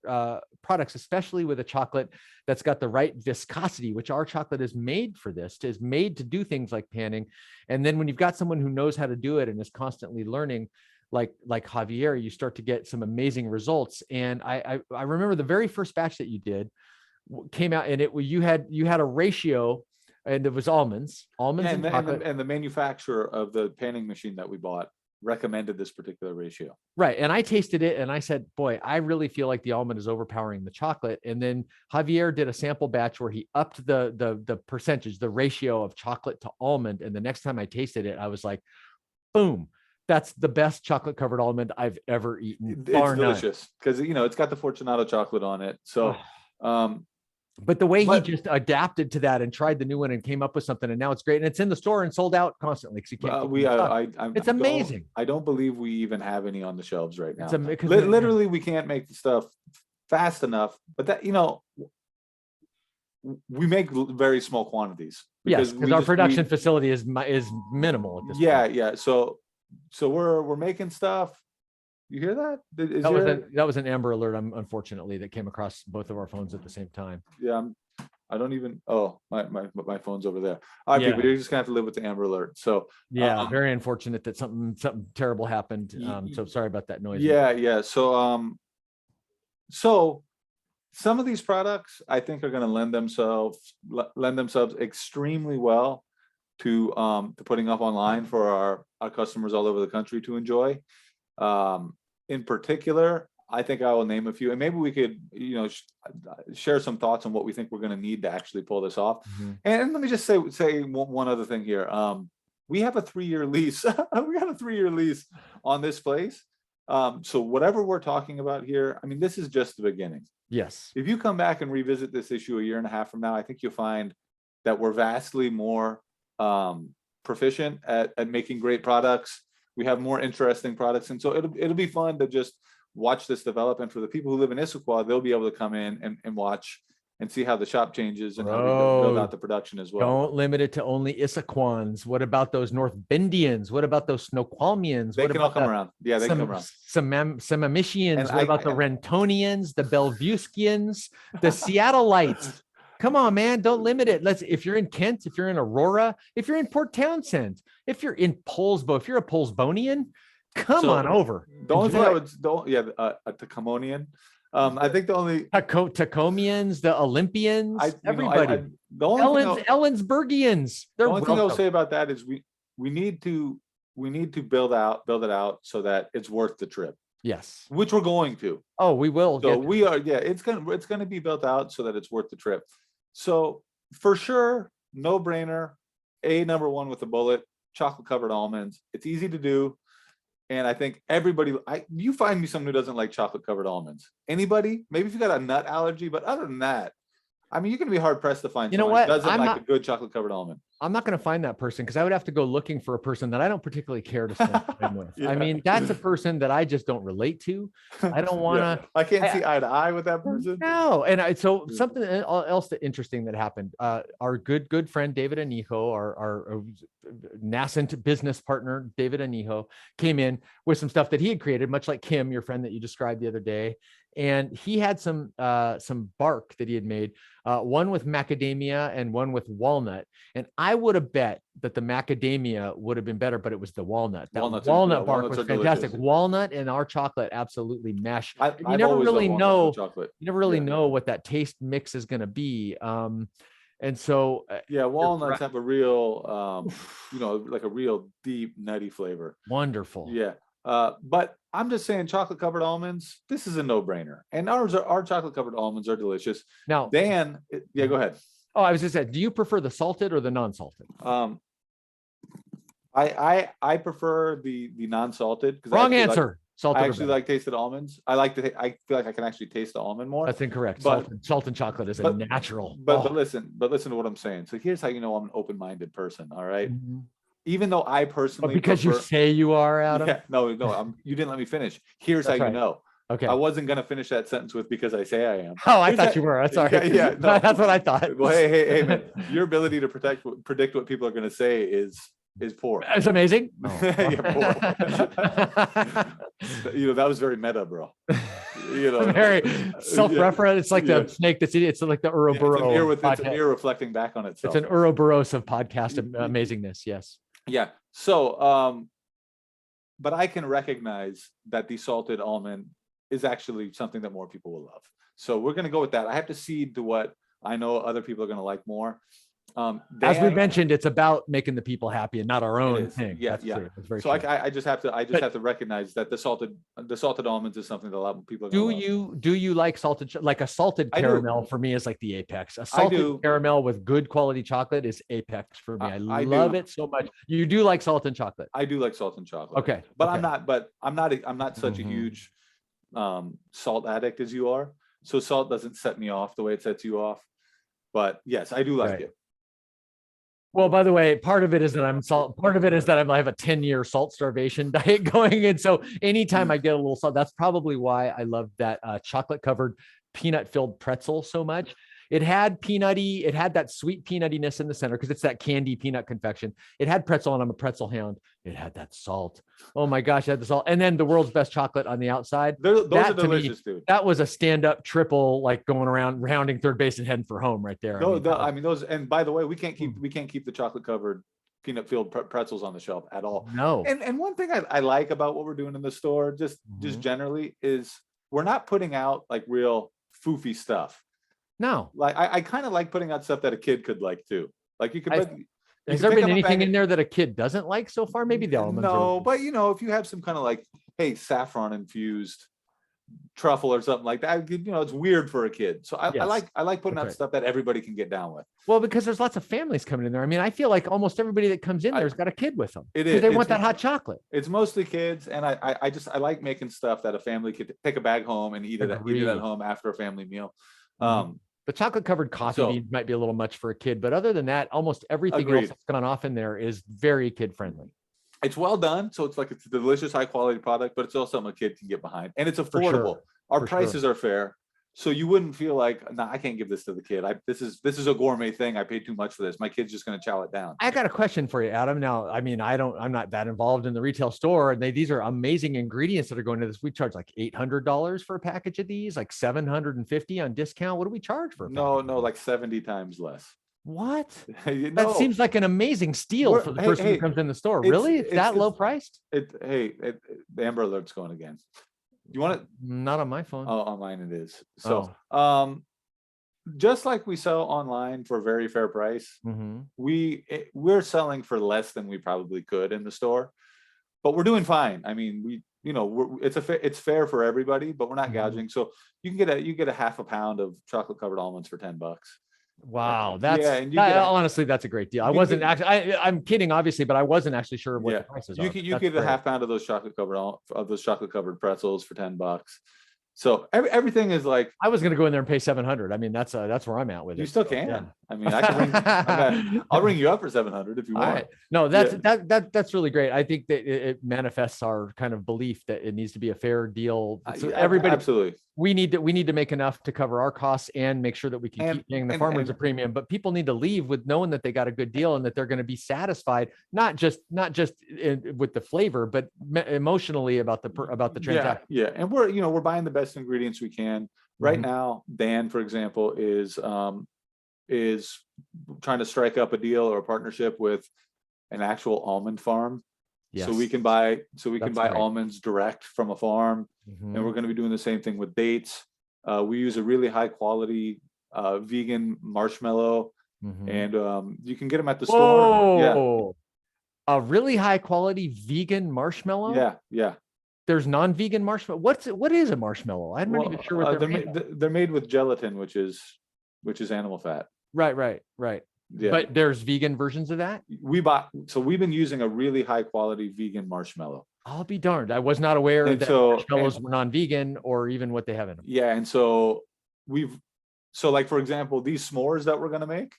products, especially with a chocolate that's got the right viscosity, which our chocolate is made for. This is made to do things like panning. And then when you've got someone who knows how to do it and is constantly learning, like Javier, you start to get some amazing results. And I remember the very first batch that you did came out, and you had a ratio, and it was almonds and chocolate. And the manufacturer of the panning machine that we bought recommended this particular ratio. Right. And I tasted it and I said, boy, I really feel like the almond is overpowering the chocolate. And then Javier did a sample batch where he upped the percentage, the ratio of chocolate to almond. And the next time I tasted it, I was like, boom. That's the best chocolate covered almond I've ever eaten. It's delicious because, it's got the Fortunato chocolate on it. So, but the way he just adapted to that and tried the new one and came up with something, and now it's great, and it's in the store and sold out constantly because you can't. It's amazing. I don't believe we even have any on the shelves right now. Literally, we can't make the stuff fast enough. But that we make very small quantities. Yes, because our production facility is minimal at this point. Yeah. So we're making stuff. You hear that? That was an Amber Alert, unfortunately, that came across both of our phones at the same time. Yeah, I don't even. Oh, my phone's over there. Okay, but you're just gonna have to live with the Amber Alert. So yeah, very unfortunate that something terrible happened. So sorry about that noise. Yeah. So some of these products I think are going to lend themselves extremely well to putting up online for our customers all over the country to enjoy. In particular, I think I will name a few, and maybe we could, share some thoughts on what we think we're going to need to actually pull this off. Mm-hmm. And let me just say one other thing here. We have a 3-year lease. We got a 3-year lease on this place. So whatever we're talking about here, I mean, this is just the beginning. Yes. If you come back and revisit this issue a year and a half from now, I think you'll find that we're vastly more proficient at making great products. We have more interesting products, and so it'll be fun to just watch this develop. And for the people who live in Issaquah, they'll be able to come in and watch and see how the shop changes and how we build out the production as well. Don't limit it to only Issaquahns. What about those North Bendians? What about those Snoqualmians? They can all come around. Yeah, they can come around. Sammamishians. What about the Rentonians, the Belvuskians, the Seattleites? Come on, man. Don't limit it. If you're in Kent, if you're in Aurora, if you're in Port Townsend, if you're in Polsbo, if you're a Polsbonian, come on over. The only thing a Tacomonian. I think the only Tacomians, the Olympians, everybody. Ellensburgians. The only thing I'll say about that is we need to build it out so that it's worth the trip. Yes. Which we're going to. Oh, we will. So we are, it's gonna be built out so that it's worth the trip. So for sure, no brainer, number one with a bullet, chocolate covered almonds. It's easy to do. And I think you find me someone who doesn't like chocolate covered almonds. Anybody? Maybe if you got a nut allergy, but other than that, I mean, you're going to be hard pressed to find someone who doesn't like a good chocolate covered almond. I'm not going to find that person because I would have to go looking for a person that I don't particularly care to spend time with. Yeah. I mean, that's a person that I just don't relate to. I don't want to. I can't see eye to eye with that person. No. And so something else interesting that happened. Our good friend, David Anijo, our nascent business partner, David Anijo, came in with some stuff that he had created, much like Kim, your friend that you described the other day. And he had some bark that he had made, one with macadamia and one with walnut. And I would have bet that the macadamia would have been better, but it was the walnut. That walnut bark was fantastic. Delicious. Walnut and our chocolate absolutely mesh. You never really know what that taste mix is going to be. And so walnuts have a real, like a real deep nutty flavor. Wonderful. Yeah. But I'm just saying, chocolate covered almonds, this is a no-brainer. And our chocolate covered almonds are delicious. Now, Dan, go ahead. Oh, I was just saying, do you prefer the salted or the non-salted? I prefer the non-salted because Wrong answer. Salted. I actually like tasted almonds. I feel like I can actually taste the almond more. That's incorrect. But Salt and chocolate is a natural. But listen to what I'm saying. So here's how you know I'm an open-minded person. All right. Mhm. Even though I personally because you say you are, Adam. Yeah, no, you didn't let me finish. Here's That's how right. you know. Okay. I wasn't gonna finish that sentence with because I say I am. Oh, I thought you were. Sorry. Yeah, no. That's what I thought. Well, hey, man. Your ability to predict what people are gonna say is poor. It's amazing. Oh. Yeah, poor. That was very meta, bro. Very self-referent. It's like the snake that's eating. It's like the Ouroboros. It's an ear reflecting back on itself. It's an Ouroboros of podcast amazingness. Yes. Yeah. So, but I can recognize that the salted almond is actually something that more people will love. So we're going to go with that. I have to cede to what I know other people are going to like more. As we mentioned, it's about making the people happy and not our own thing. Yeah, That's yeah. true. That's very so true. I just have to recognize that the salted almonds is something that a lot of people are going to love. Do you like salted, like a salted caramel for me is like the apex. A salted caramel with good quality chocolate is apex for me. I love it so much. You do like salt and chocolate. I do like salt and chocolate. Okay. But I'm not such a huge salt addict as you are. So salt doesn't set me off the way it sets you off. But yes, I do like it. Well, by the way, part of it is that I have a 10-year salt starvation diet going. And so anytime I get a little salt, that's probably why I love that chocolate covered peanut filled pretzel so much. It had that sweet peanuttiness in the center because it's that candy peanut confection. It had pretzel, and I'm a pretzel hound. It had that salt. Oh my gosh, it had the salt. And then the world's best chocolate on the outside. Those are delicious, dude. That was a stand-up triple, like going around rounding third base and heading for home right there. Those. And by the way, we can't keep the chocolate covered peanut filled pretzels on the shelf at all. No. And one thing I like about what we're doing in the store, just generally, is we're not putting out like real foofy stuff. No, like I kind of like putting out stuff that a kid could like too. Like you could. Has there been anything in there that a kid doesn't like so far? Maybe the almonds. No, but if you have some kind of like, hey, saffron infused truffle or something like that, it's weird for a kid. So I like putting out stuff that everybody can get down with. Well, because there's lots of families coming in there. I mean, I feel like almost everybody that comes in there's got a kid with them. It is. They want that hot chocolate. It's mostly kids, and I like making stuff that a family could take a bag home and eat it at home after a family meal. The chocolate covered coffee beans might be a little much for a kid, but other than that, almost everything else that's gone off in there is very kid friendly. It's well done. So it's a delicious, high quality product, but it's also something a kid can get behind, and it's affordable. Our prices are fair. So you wouldn't feel like, nah, I can't give this to the kid. This is a gourmet thing. I paid too much for this. My kid's just going to chow it down. I got a question for you, Adam. Now, I mean, I'm not that involved in the retail store, and these are amazing ingredients that are going to this. We charge like $800 for a package of these, like $750 on discount. What do we charge for? No, like 70 times less. What? That seems like an amazing steal for the person who comes in the store. Really? It's that low priced? The Amber Alert's going again. You want it? Not on my phone. Oh, on mine it is. So, just like we sell online for a very fair price, we're selling for less than we probably could in the store, but we're doing fine. I mean, it's fair for everybody, but we're not gouging. So you get a half a pound of chocolate covered almonds for $10. Wow, honestly, that's a great deal. I'm kidding, obviously, but I wasn't actually sure what the prices are. You get a half pound of those chocolate covered pretzels for $10. So everything is like. I was going to go in there and pay $700. I mean, that's where I'm at with it. You still can. Yeah. I mean, I'll ring you up for $700 if you want. Right. No, that's really great. I think that it manifests our kind of belief that it needs to be a fair deal. So everybody, absolutely. We need to make enough to cover our costs and make sure that we can keep paying the farmers a premium. But people need to leave with knowing that they got a good deal and that they're going to be satisfied, not just with the flavor, but emotionally about the transaction. Yeah, and we're buying the best ingredients we can right now. Dan, for example, is trying to strike up a deal or a partnership with an actual almond farm. Yes. So we can buy almonds direct from a farm, and we're going to be doing the same thing with dates. We use a really high quality vegan marshmallow, and you can get them at the store. Yeah. A really high quality vegan marshmallow. Yeah. There's non-vegan marshmallow. What is a marshmallow? I'm not even sure what they're made with gelatin, which is animal fat. Right. Yeah. But there's vegan versions of that? So we've been using a really high quality vegan marshmallow. I'll be darned. I was not aware And that so- marshmallows were non-vegan or even what they have in them. Yeah. And so like, for example, these s'mores that we're going to make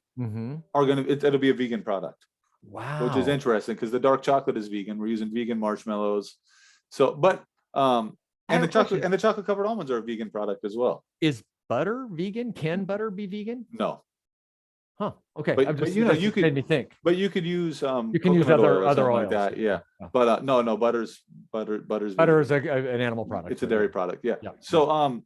are it'll be a vegan product. Wow. Which is interesting because the dark chocolate is vegan. We're using vegan marshmallows. So, but, and the chocolate covered almonds are a vegan product as well. Is butter vegan? Can butter be vegan? No. Huh. Okay. But you know, you could, made me think. but you could use, You can use coconut oil or other something oils. like that. Yeah. Yeah. But, no, butter's Butter vegan. is an animal product. It's a dairy product. Yeah. Yeah. So,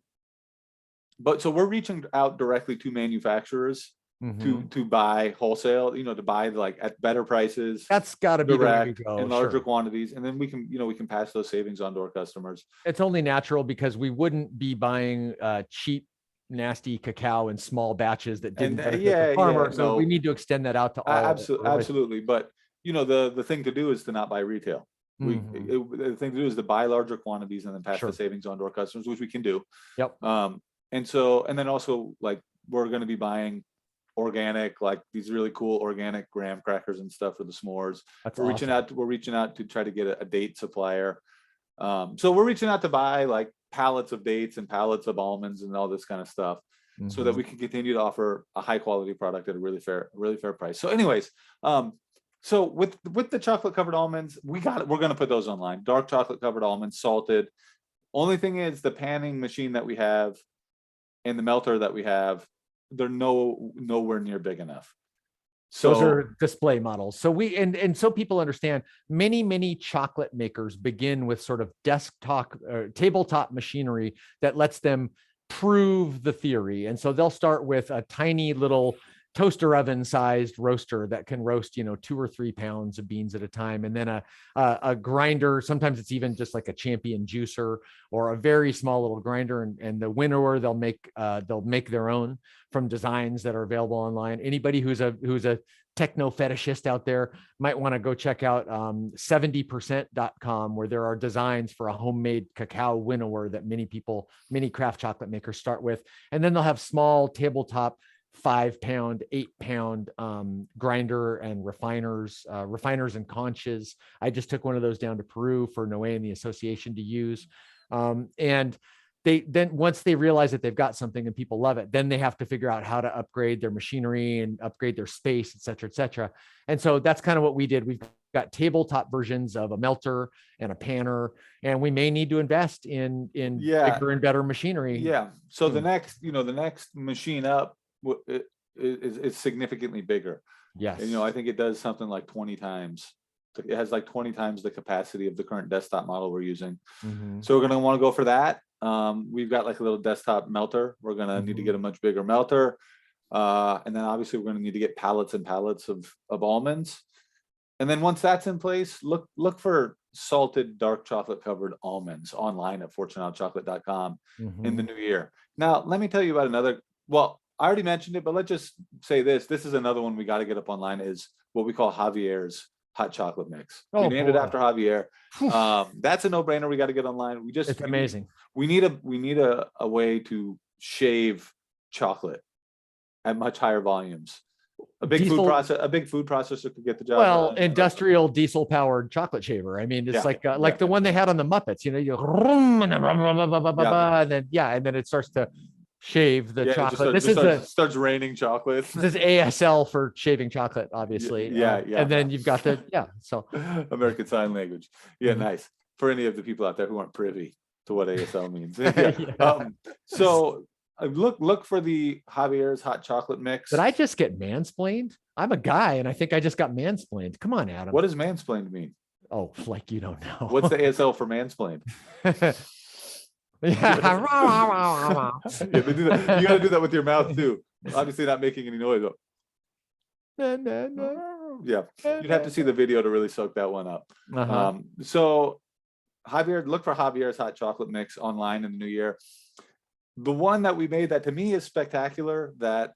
so we're reaching out directly to manufacturers to buy wholesale, you know, to buy like at better prices. That's got to be the way to direct go. in larger quantities, and then we can pass those savings on to our customers. It's only natural because we wouldn't be buying cheap, nasty cacao in small batches that didn't benefit the farmer. So we need to extend that out to all. Absolutely. But you know, the thing to do is to not buy retail. The thing to do is to buy larger quantities and then pass the savings on to our customers, which we can do. Yep. And then also like we're going to be buying organic, like these really cool organic graham crackers and stuff for the s'mores. We're reaching out to try to get a date supplier. So we're reaching out to buy like pallets of dates and pallets of almonds and all this kind of stuff, so that we can continue to offer a high quality product at a really fair price. So anyways, so with the chocolate covered almonds, we're going to put those online. Dark chocolate covered almonds, salted. Only thing is the panning machine that we have and the melter that we have, they're nowhere near big enough. So those are display models. So and so people understand, many chocolate makers begin with sort of desktop or tabletop machinery that lets them prove the theory. And so they'll start with a tiny little toaster oven sized roaster that can roast, 2 or 3 pounds of beans at a time. And then a grinder. Sometimes it's even just like a Champion juicer or a very small little grinder. And the winnower, they'll make their own from designs that are available online. Anybody who's a techno fetishist out there might want to go check out 70%.com, where there are designs for a homemade cacao winnower that many craft chocolate makers start with. And then they'll have small tabletop 5-pound, 8-pound grinder and refiners and conches. I just took one of those down to Peru for Noe and the association to use. And once they realize that they've got something and people love it, then they have to figure out how to upgrade their machinery and upgrade their space, et cetera, et cetera. And so that's kind of what we did. We've got tabletop versions of a melter and a panner, and we may need to invest in bigger and better machinery. Yeah. So the next machine up is significantly bigger. Yes. And, I think it does something like 20 times. It has like 20 times the capacity of the current desktop model we're using. So we're going to want to go for that. We've got like a little desktop melter. We're going to need to get a much bigger melter. And then obviously we're going to need to get pallets and pallets of almonds. And then once that's in place, look for salted dark chocolate covered almonds online at fortunatochocolate.com in the new year. Now, let me tell you about I already mentioned it, but let's just say this is another one we got to get up online, is what we call Javier's hot chocolate mix. We named it after Javier. That's a no-brainer. We got to get online. It's amazing. We need a way to shave chocolate at much higher volumes. A big food processor could get the job. Well, industrial diesel powered chocolate shaver. I mean, it's like the one they had on the Muppets. You and then it starts to shave the chocolate. Starts raining chocolate. This is ASL for shaving chocolate, obviously. And then you've got so American Sign Language. Nice. For any of the people out there who aren't privy to what ASL means. So look for the Javier's hot chocolate mix. Did I just get mansplained? I'm a guy and I think I just got mansplained. Come on, Adam. What does mansplained mean? Oh, like you don't know. What's the ASL for mansplained? You gotta do that with your mouth too. Obviously not making any noise. Yeah, you'd have to see the video to really soak that one up. So look for Javier's hot chocolate mix online in the new year. The one that we made that to me is spectacular, that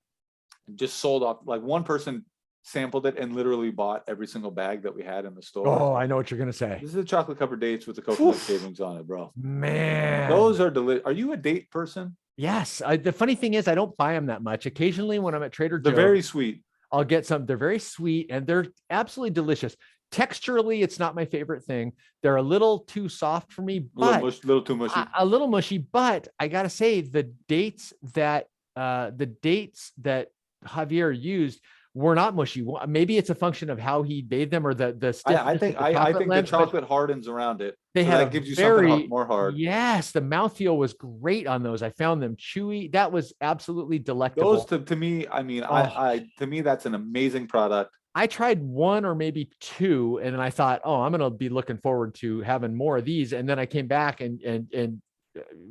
just sold off, like one person sampled it and literally bought every single bag that we had in the store. Oh, I know what you're gonna say. This is a chocolate covered dates with the coconut shavings on it, bro. Man, those are delicious. Are you a date person? Yes. The funny thing is, I don't buy them that much. Occasionally, when I'm at Trader Joe's, they're very sweet. I'll get some. They're very sweet and they're absolutely delicious. Texturally, it's not my favorite thing. They're a little too soft for me, but little too mushy. a little mushy. But I gotta say, the dates that Javier used were not mushy. Maybe it's a function of how he made them or the I think the chocolate hardens around it. They so had that gives you something more hard. Yes, the mouthfeel was great on those. I found them chewy. That was absolutely delectable. Those to me, I mean, to me, that's an amazing product. I tried one or maybe two, and then I thought, oh, I'm gonna be looking forward to having more of these. And then I came back and it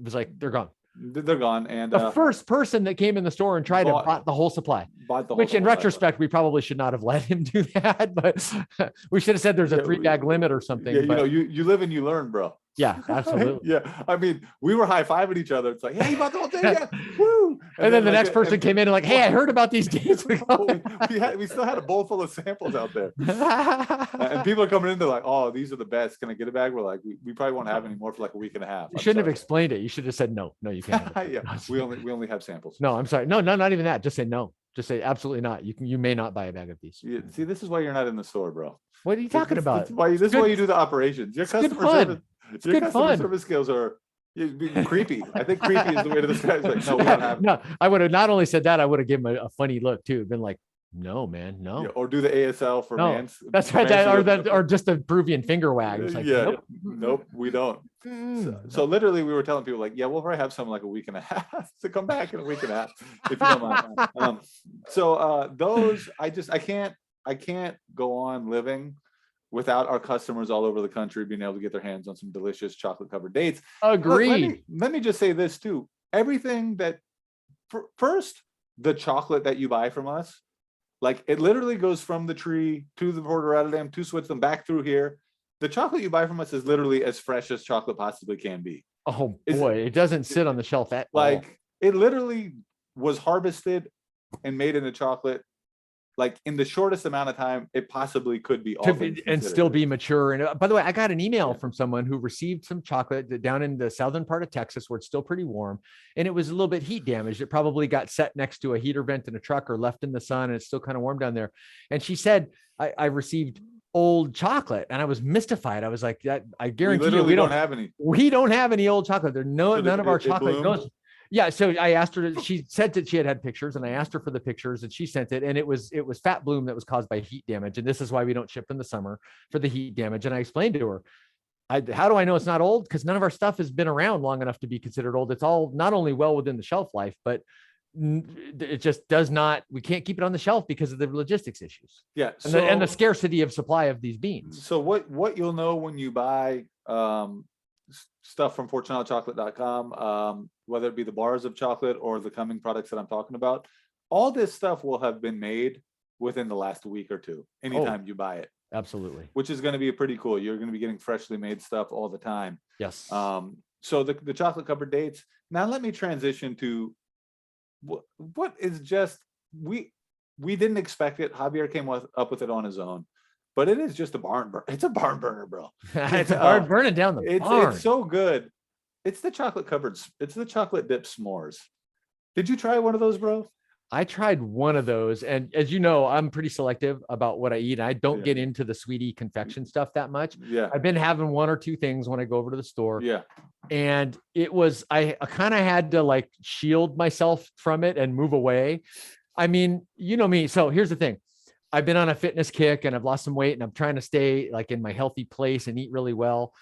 was like, they're gone. They're gone. And the first person that came in the store and tried bought the whole supply. Which in retrospect, we probably should not have let him do that, but we should have said there's a 3-bag limit or something. Yeah, you know, you live and you learn, bro. Yeah, absolutely. Yeah, I mean, we were high-fiving each other. It's like, hey, you bought the whole thing? Yeah, woo! And then the next person came in and like, hey, I heard about these dates. we still had a bowl full of samples out there. And people are coming in, they're like, oh, these are the best. Can I get a bag? We're like, we probably won't have any more for like a week and a half. You shouldn't have explained it. You should have said no, you can't. Yeah, we only have samples. No, I'm sorry. No, not even that. Just say no. Just say absolutely not. You may not buy a bag of these. Yeah, see, this is why you're not in the store, bro. What are you talking about? This is why you do the operations. Your customer service. Your customer service skills are creepy. I think creepy is the way to describe it. Like, no, we don't have. No, I would have not only said that, I would have given him a funny look too. Been like, no, man, no. Yeah, or do the ASL for mans. That's right. Or just a Peruvian finger wag. It's like, yeah, nope, we don't. So literally, we were telling people like, yeah, we'll probably have some like a week and a half to come back in a week and a half if you don't mind. Those I can't go on living without our customers all over the country being able to get their hands on some delicious chocolate covered dates. Agreed. Let me just say this too. Everything that first, the chocolate that you buy from us, like it literally goes from the tree to the Port Rotterdam to Switzerland back through here. The chocolate you buy from us is literally as fresh as chocolate possibly can be. Oh boy, it doesn't sit on the shelf at all. It literally was harvested and made into chocolate like in the shortest amount of time it possibly could be, and still be mature. And by the way, I got an email from someone who received some chocolate down in the southern part of Texas where it's still pretty warm, and it was a little bit heat damaged. It probably got set next to a heater vent in a truck or left in the sun, and it's still kind of warm down there. And she said, I received old chocolate, and I was mystified. I was like, that I guarantee we don't have any. We don't have any old chocolate. There's none of our chocolate goes. Yeah, so I asked her. She said that she had pictures, and I asked her for the pictures, and she sent it. And it was fat bloom that was caused by heat damage, and this is why we don't ship in the summer for the heat damage. And I explained to her, how do I know it's not old? Because none of our stuff has been around long enough to be considered old. It's all not only well within the shelf life, but it just does not. We can't keep it on the shelf because of the logistics issues. Yeah, and the scarcity of supply of these beans. So what you'll know when you buy stuff from FortunatoChocolate.com, whether it be the bars of chocolate or the coming products that I'm talking about, all this stuff will have been made within the last week or two, anytime you buy it. Absolutely. Which is going to be pretty cool. You're going to be getting freshly made stuff all the time. Yes. So the chocolate covered dates. Now let me transition to what is just, we didn't expect it. Javier came up with it on his own. But it is just a barn burner. It's a barn burner, bro. It's a barn burning down the barn. It's so good. It's the chocolate dip s'mores. Did you try one of those, bro? I tried one of those. And as you know, I'm pretty selective about what I eat. I don't get into the sweetie confection stuff that much. Yeah. I've been having one or two things when I go over to the store. Yeah. And it was, I kind of had to like shield myself from it and move away. I mean, you know me. So here's the thing. I've been on a fitness kick and I've lost some weight and I'm trying to stay like in my healthy place and eat really well,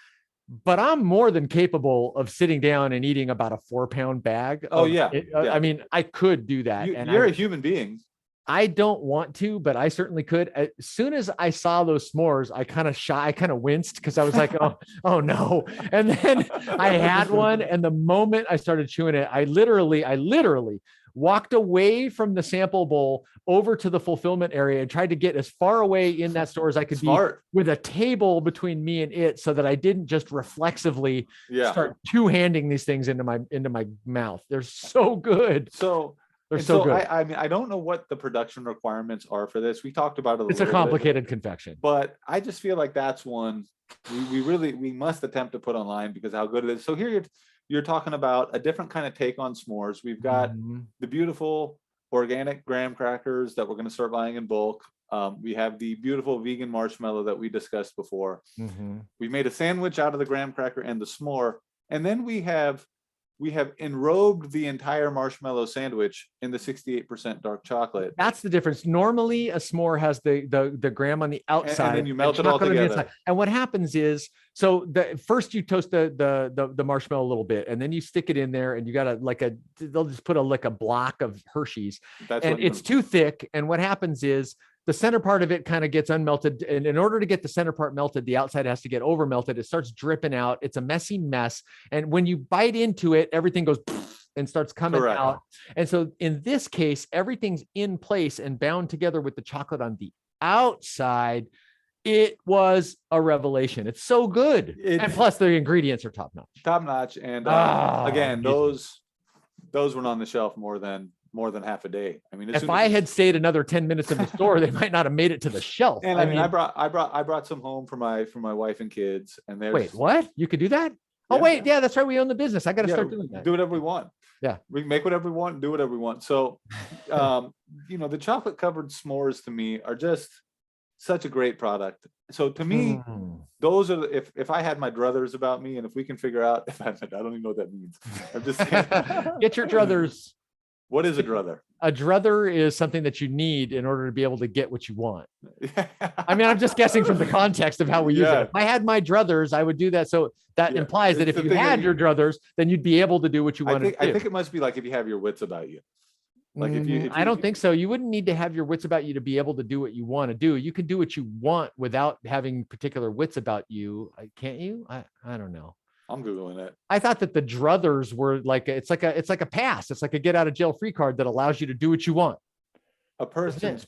but I'm more than capable of sitting down and eating about a 4-pound bag. I mean, I could do that. You're a human being. I don't want to, but I certainly could. As soon as I saw those s'mores, I kind of winced because I was like, oh no. And then I had one. And the moment I started chewing it, I literally walked away from the sample bowl over to the fulfillment area and tried to get as far away in that store as I could be with a table between me and it so that I didn't just reflexively start two-handing these things into my mouth. They're so good. They're so good. I mean, I don't know what the production requirements are for this. We talked about it. It's a complicated confection, but I just feel like that's one we must attempt to put online because of how good it is. So here you're talking about a different kind of take on s'mores. We've got the beautiful organic graham crackers that we're going to start buying in bulk. We have the beautiful vegan marshmallow that we discussed before. We made a sandwich out of the graham cracker and the s'more. And then we have enrobed the entire marshmallow sandwich in the 68% dark chocolate. That's the difference. Normally a s'more has the graham on the outside, and then you melt it all together. And what happens is, so first you toast the marshmallow a little bit, and then you stick it in there, and you got they'll just put a block of Hershey's, and it's too thick. And what happens is, the center part of it kind of gets unmelted. And in order to get the center part melted, the outside has to get over melted. It starts dripping out. It's a messy mess. And when you bite into it, everything goes and starts coming out. And so in this case, everything's in place and bound together with the chocolate on the outside. It was a revelation. It's so good. And plus the ingredients are top notch. And again, those went on the shelf more than half a day. I mean, if I had stayed another 10 minutes in the store, they might not have made it to the shelf. And I mean, I brought some home for my wife and kids. And wait, what? You could do that? Oh, wait. Yeah, that's right. We own the business. I got to start doing that. Do whatever we want. Yeah. We can make whatever we want, do whatever we want. So, the chocolate covered s'mores to me are just such a great product. So to me, those are, if I had my druthers about me, and if we can figure out, I don't even know what that means. I'm just saying. Get your druthers. What is a druther? A druther is something that you need in order to be able to get what you want. I mean, I'm just guessing from the context of how we use it. If I had my druthers, I would do that. So that implies that if you had your druthers, then you'd be able to do what you want to do. I think it must be like if you have your wits about you. Like if you I don't think so. You wouldn't need to have your wits about you to be able to do what you want to do. You can do what you want without having particular wits about you. Can't you? I don't know. I'm Googling it. I thought that the druthers were it's like a pass. It's like a get out of jail free card that allows you to do what you want. A person's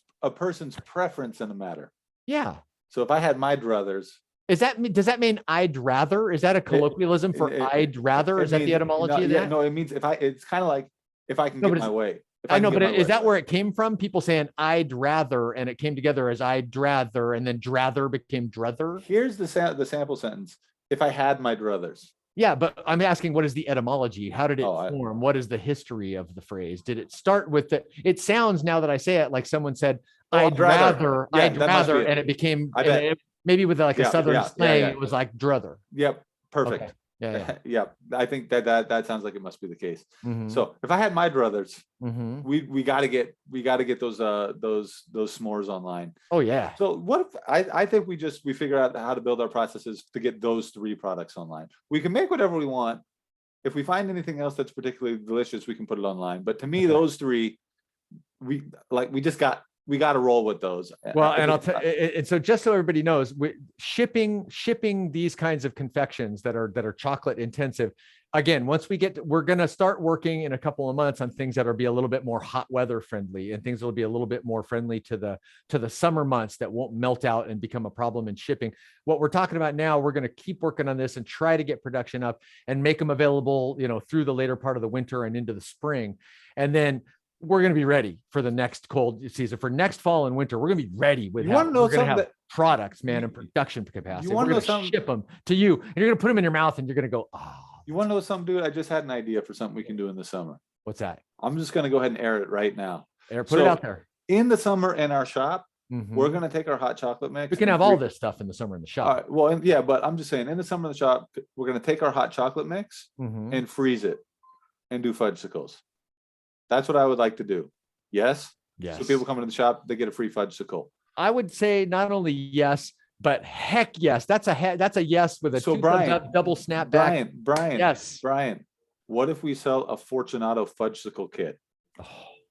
preference in a matter. Yeah. So if I had my druthers, does that mean I'd rather? Is that a colloquialism for I'd rather? Is that the etymology of that? No, it means it's kind of like if I can get my way. I know, but is that where it came from? People saying I'd rather, and it came together as I'd rather, and then drather became druther. Here's the sample sentence. If I had my druthers. Yeah, but I'm asking, what is the etymology? How did it form? What is the history of the phrase? Did it start with it sounds, now that I say it, like someone said, I'd rather, and it became, maybe with like a Southern slang, it was like druther. Yep. Perfect. Okay. Yeah. Yeah. I think that sounds like it must be the case. So if I had my druthers, we got to get those s'mores online. Oh yeah. So what if I think we figure out how to build our processes to get those 3 products online. We can make whatever we want. If we find anything else that's particularly delicious, we can put it online. But to me, those 3, we got to roll with those. Well, and and so just so everybody knows, shipping these kinds of confections that are chocolate intensive. Again, once we're going to start working in a couple of months on things that will be a little bit more hot weather friendly, and things that will be a little bit more friendly to the summer months that won't melt out and become a problem in shipping. What we're talking about now, we're going to keep working on this and try to get production up and make them available, through the later part of the winter and into the spring. And then we're going to be ready for the next cold season. For next fall and winter, we're going to be ready with products, man, and production capacity. We're going to ship them to you, and you're going to put them in your mouth, and you're going to go, oh. You want to know something, dude? I just had an idea for something we can do in the summer. What's that? I'm just going to go ahead and air it right now. Put it out there. In the summer in our shop, we're going to take our hot chocolate mix. We can have all this stuff in the summer in the shop. But I'm just saying, in the summer in the shop, we're going to take our hot chocolate mix and freeze it and do fudgsicles. That's what I would like to do. Yes. Yes. So people come into the shop, they get a free fudgesicle. I would say not only yes, but heck yes. That's a yes with a double snapback. Brian. Yes. Brian, what if we sell a Fortunato fudgesicle kit? Oh,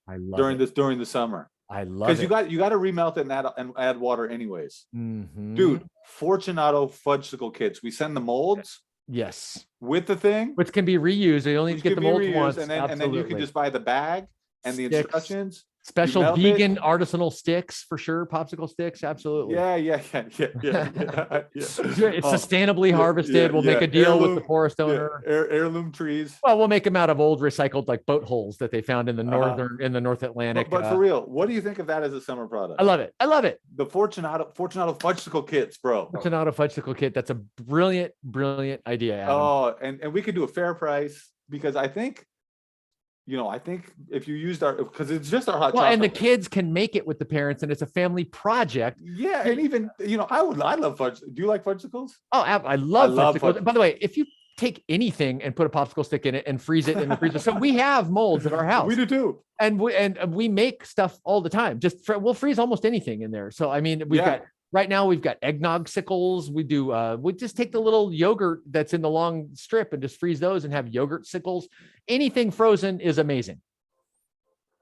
I love during the summer. I love it. Because you got to remelt it and add water anyways. Dude, Fortunato fudgesicle kits. We send the molds. Yes. With the thing. Which can be reused. You only get the molds once. And then you can just buy the bag and the instructions. Special vegan artisanal sticks for sure. Popsicle sticks. Absolutely. Yeah. It's sustainably harvested. We'll make a deal with the forest owner. Heirloom trees. Well, we'll make them out of old recycled like boat holes that they found in the North Atlantic. But for real, what do you think of that as a summer product? I love it. The Fortunato fudgesicle kits, bro. Fortunato fudgesicle kit. That's a brilliant idea, Adam. Oh, and we could do a fair price, because I think I think if you used because it's just our hot Well, chocolate. and the kids can make it with the parents, and it's a family project. Yeah, and even I love fudge. Do you like Fudgsicles? Oh, I love fudge. By the way, if you take anything and put a popsicle stick in it and freeze it in the freezer, so we have molds at our house. We do too, and we make stuff all the time. We'll freeze almost anything in there. So I mean, right now we've got eggnog sickles. We do we just take the little yogurt that's in the long strip and just freeze those and have yogurt sickles. Anything frozen is amazing,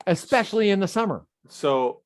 especially in the summer. So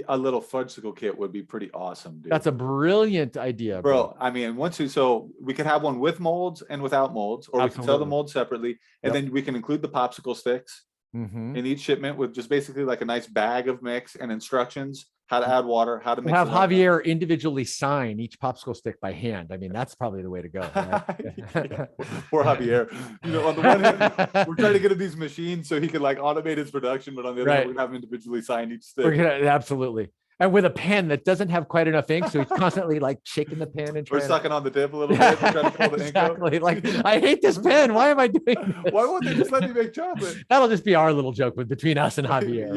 a little fudgesicle kit would be pretty awesome, dude. That's a brilliant idea, bro. I mean, so we could have one with molds and without molds, or we can sell the molds separately, and then we can include the popsicle sticks in each shipment with just basically like a nice bag of mix and instructions, how to add water, how to mix. Have Javier individually sign each popsicle stick by hand. I mean, that's probably the way to go. Right? Poor Javier. On the one hand, we're trying to get him these machines so he can like automate his production, but on the other hand, we're gonna have him individually sign each stick. Absolutely. And with a pen that doesn't have quite enough ink, so he's constantly like shaking the pen and we're sucking on the tip a little bit, trying to pull the ink out. Like, I hate this pen. Why am I doing this? Why won't they just let me make chocolate? That'll just be our little joke between us and Javier.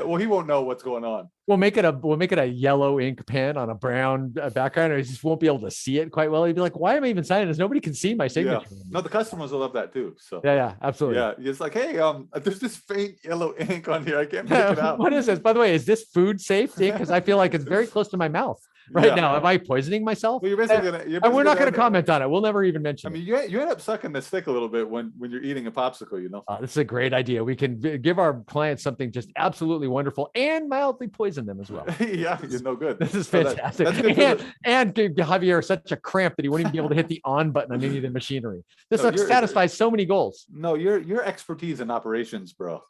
Well, he won't know what's going on. We'll make it a yellow ink pen on a brown background, or he just won't be able to see it quite well. He'd be like, "Why am I even signing this? Nobody can see my signature." Yeah. No, the customers will love that too. So yeah, absolutely. Yeah, it's like, hey, there's this faint yellow ink on here. I can't make it out. What is this? By the way, is this food safe ink? Because I feel like it's very close to my mouth right now. Am I poisoning myself? Well, you're basically gonna. We're not going to comment on it. We'll never even mention. I mean, you end up sucking the stick a little bit when you're eating a popsicle. This is a great idea. We can give our clients something just absolutely wonderful and mildly poison them as well. Yeah, you're no good. This is fantastic. That's good and give Javier such a cramp that he won't even be able to hit the on button on any of the machinery. This satisfies so many goals. No, your expertise in operations, bro.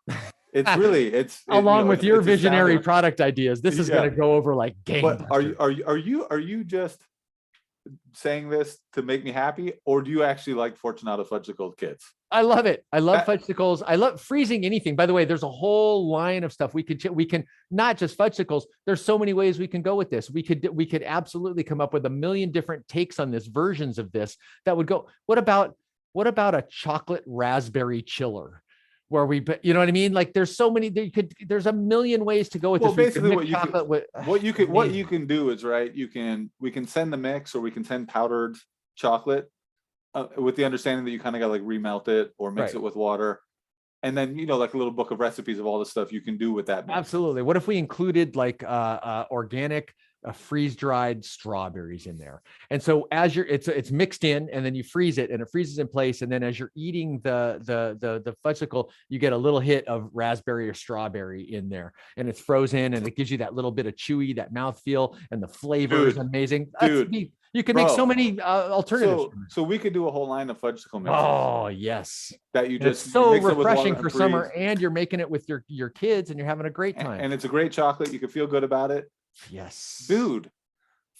It's along with your visionary product ideas. This is going to go over like gangbusters. But are you just saying this to make me happy, or do you actually like Fortunato Fudgsicle kits? I love it. I love Fudgsicles. I love freezing anything. By the way, there's a whole line of stuff we can not just Fudgsicles. There's so many ways we can go with this. We could absolutely come up with a million different takes on this, versions of this that would go. What about a chocolate raspberry chiller? Where you know what I mean? Like there's so many, there's a million ways to go with this. Basically what you can do is we can send the mix, or we can send powdered chocolate with the understanding that you kind of got to like remelt it or mix it with water. And then, like a little book of recipes of all the stuff you can do with that mix. Absolutely. What if we included like organic freeze-dried strawberries in there? And so as it's mixed in, and then you freeze it and it freezes in place. And then as you're eating the fudgesicle, you get a little hit of raspberry or strawberry in there, and it's frozen, and it gives you that little bit of chewy, that mouthfeel, and the flavor is amazing. You can make so many alternatives. So we could do a whole line of fudgesicle mixes. Oh yes. That you just it's so refreshing for summer, and you're making it with your kids, and you're having a great time. And it's a great chocolate. You can feel good about it. Yes. Dude,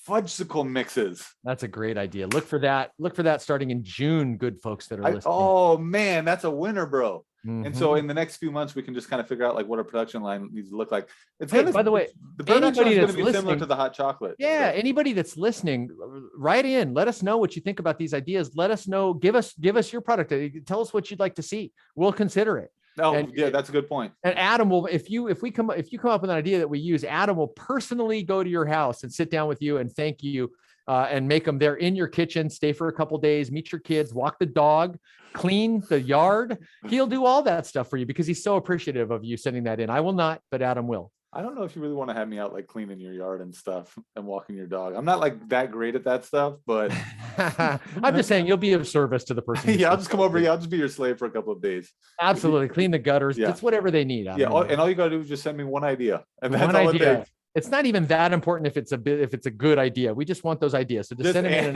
Fudgsicle mixes. That's a great idea. Look for that starting in June, good folks that are listening. Oh man, that's a winner, bro. And so in the next few months, we can just kind of figure out like what our production line needs to look like. By the way, the production is going to be similar to the hot chocolate. Yeah, anybody that's listening, write in. Let us know what you think about these ideas. Let us know. Give us your product. Tell us what you'd like to see. We'll consider it. That's a good point. And Adam will, if you come up with an idea that we use, Adam will personally go to your house and sit down with you and thank you. And make them there in your kitchen, stay for a couple days, meet your kids, walk the dog, clean the yard. He'll do all that stuff for you because he's so appreciative of you sending that in. I will not, but Adam will. I don't know if you really want to have me out like cleaning your yard and stuff and walking your dog. I'm not like that great at that stuff, but I'm just saying you'll be of service to the person. Yeah, I'll just come over here. I'll just be your slave for a couple of days. Absolutely. Clean the gutters. It's whatever they need. And all you got to do is just send me one idea. And that's all it takes. It's not even that important if it's a good idea. We just want those ideas. So just send them in,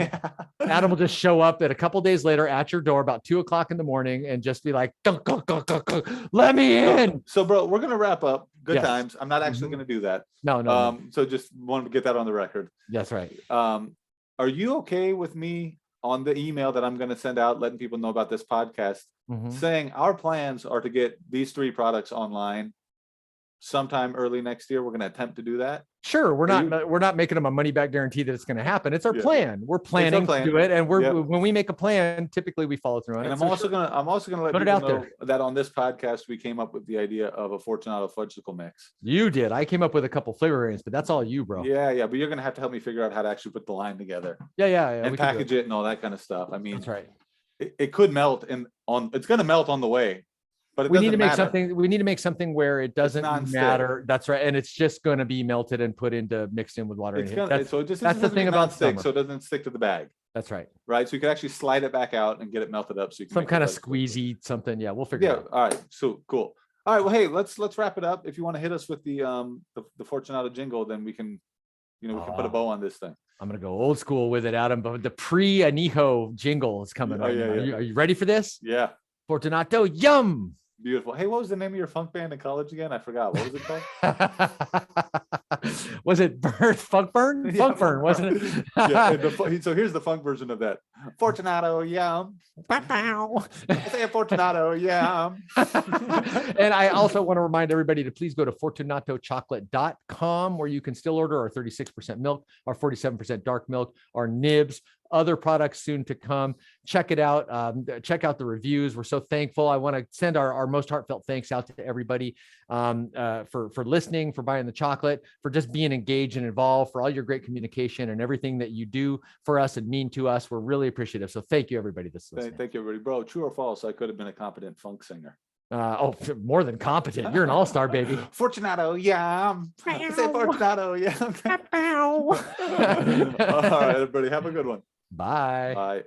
and Adam will just show up at a couple days later at your door about 2:00 in the morning and just be like, go, let me in. So bro, we're gonna wrap up. Good times. I'm not actually gonna do that. No. So just wanted to get that on the record. That's right. Are you okay with me on the email that I'm gonna send out, letting people know about this podcast, saying our plans are to get these 3 products online sometime early next year, we're going to attempt to do that. Sure, we're not making them a money back guarantee that it's going to happen. It's our plan. We're planning to do it, and when we make a plan, typically we follow through on it. And I'm also gonna let Put it people out know there. that on this podcast we came up with the idea of a Fortunato Fudgsicle mix. You did. I came up with a couple flavor variants, but that's all you, bro. Yeah, but you're gonna have to help me figure out how to actually put the line together. Yeah. And package it and all that kind of stuff. I mean, That's right. It could melt it's gonna melt on the way. But we need to make something. We need to make something where it doesn't matter. That's right, and it's just going to be melted and put into mixed in with water. That's the thing about stick, so it doesn't stick to the bag. That's right. Right, so you can actually slide it back out and get it melted up. So you can some kind of squeezy something. Yeah, we'll figure it out. All right. So cool. All right. Well, hey, let's wrap it up. If you want to hit us with the Fortunato jingle, then we can, we can put a bow on this thing. I'm gonna go old school with it, Adam. But the pre-Añejo jingle is coming. Are you ready for this? Yeah. Fortunato, yum. Beautiful. Hey, what was the name of your funk band in college again? I forgot. What was it called? Was it Funkburn? Yeah, Funkburn, wasn't it? So here's the funk version of that. Fortunato, yum. Say Fortunato, yum. And I also want to remind everybody to please go to fortunatochocolate.com, where you can still order our 36% milk, our 47% dark milk, our nibs, other products soon to come. Check it out. Check out the reviews. We're so thankful. I want to send our most heartfelt thanks out to everybody for listening, for buying the chocolate, for just being engaged and involved, for all your great communication and everything that you do for us and mean to us. We're really appreciative. So thank you, everybody that's listening. Thank you, everybody. Bro, true or false, I could have been a competent funk singer. More than competent. You're an all-star, baby. Fortunato, yum. Say Fortunato, yum. All right, everybody. Have a good one. Bye. Bye.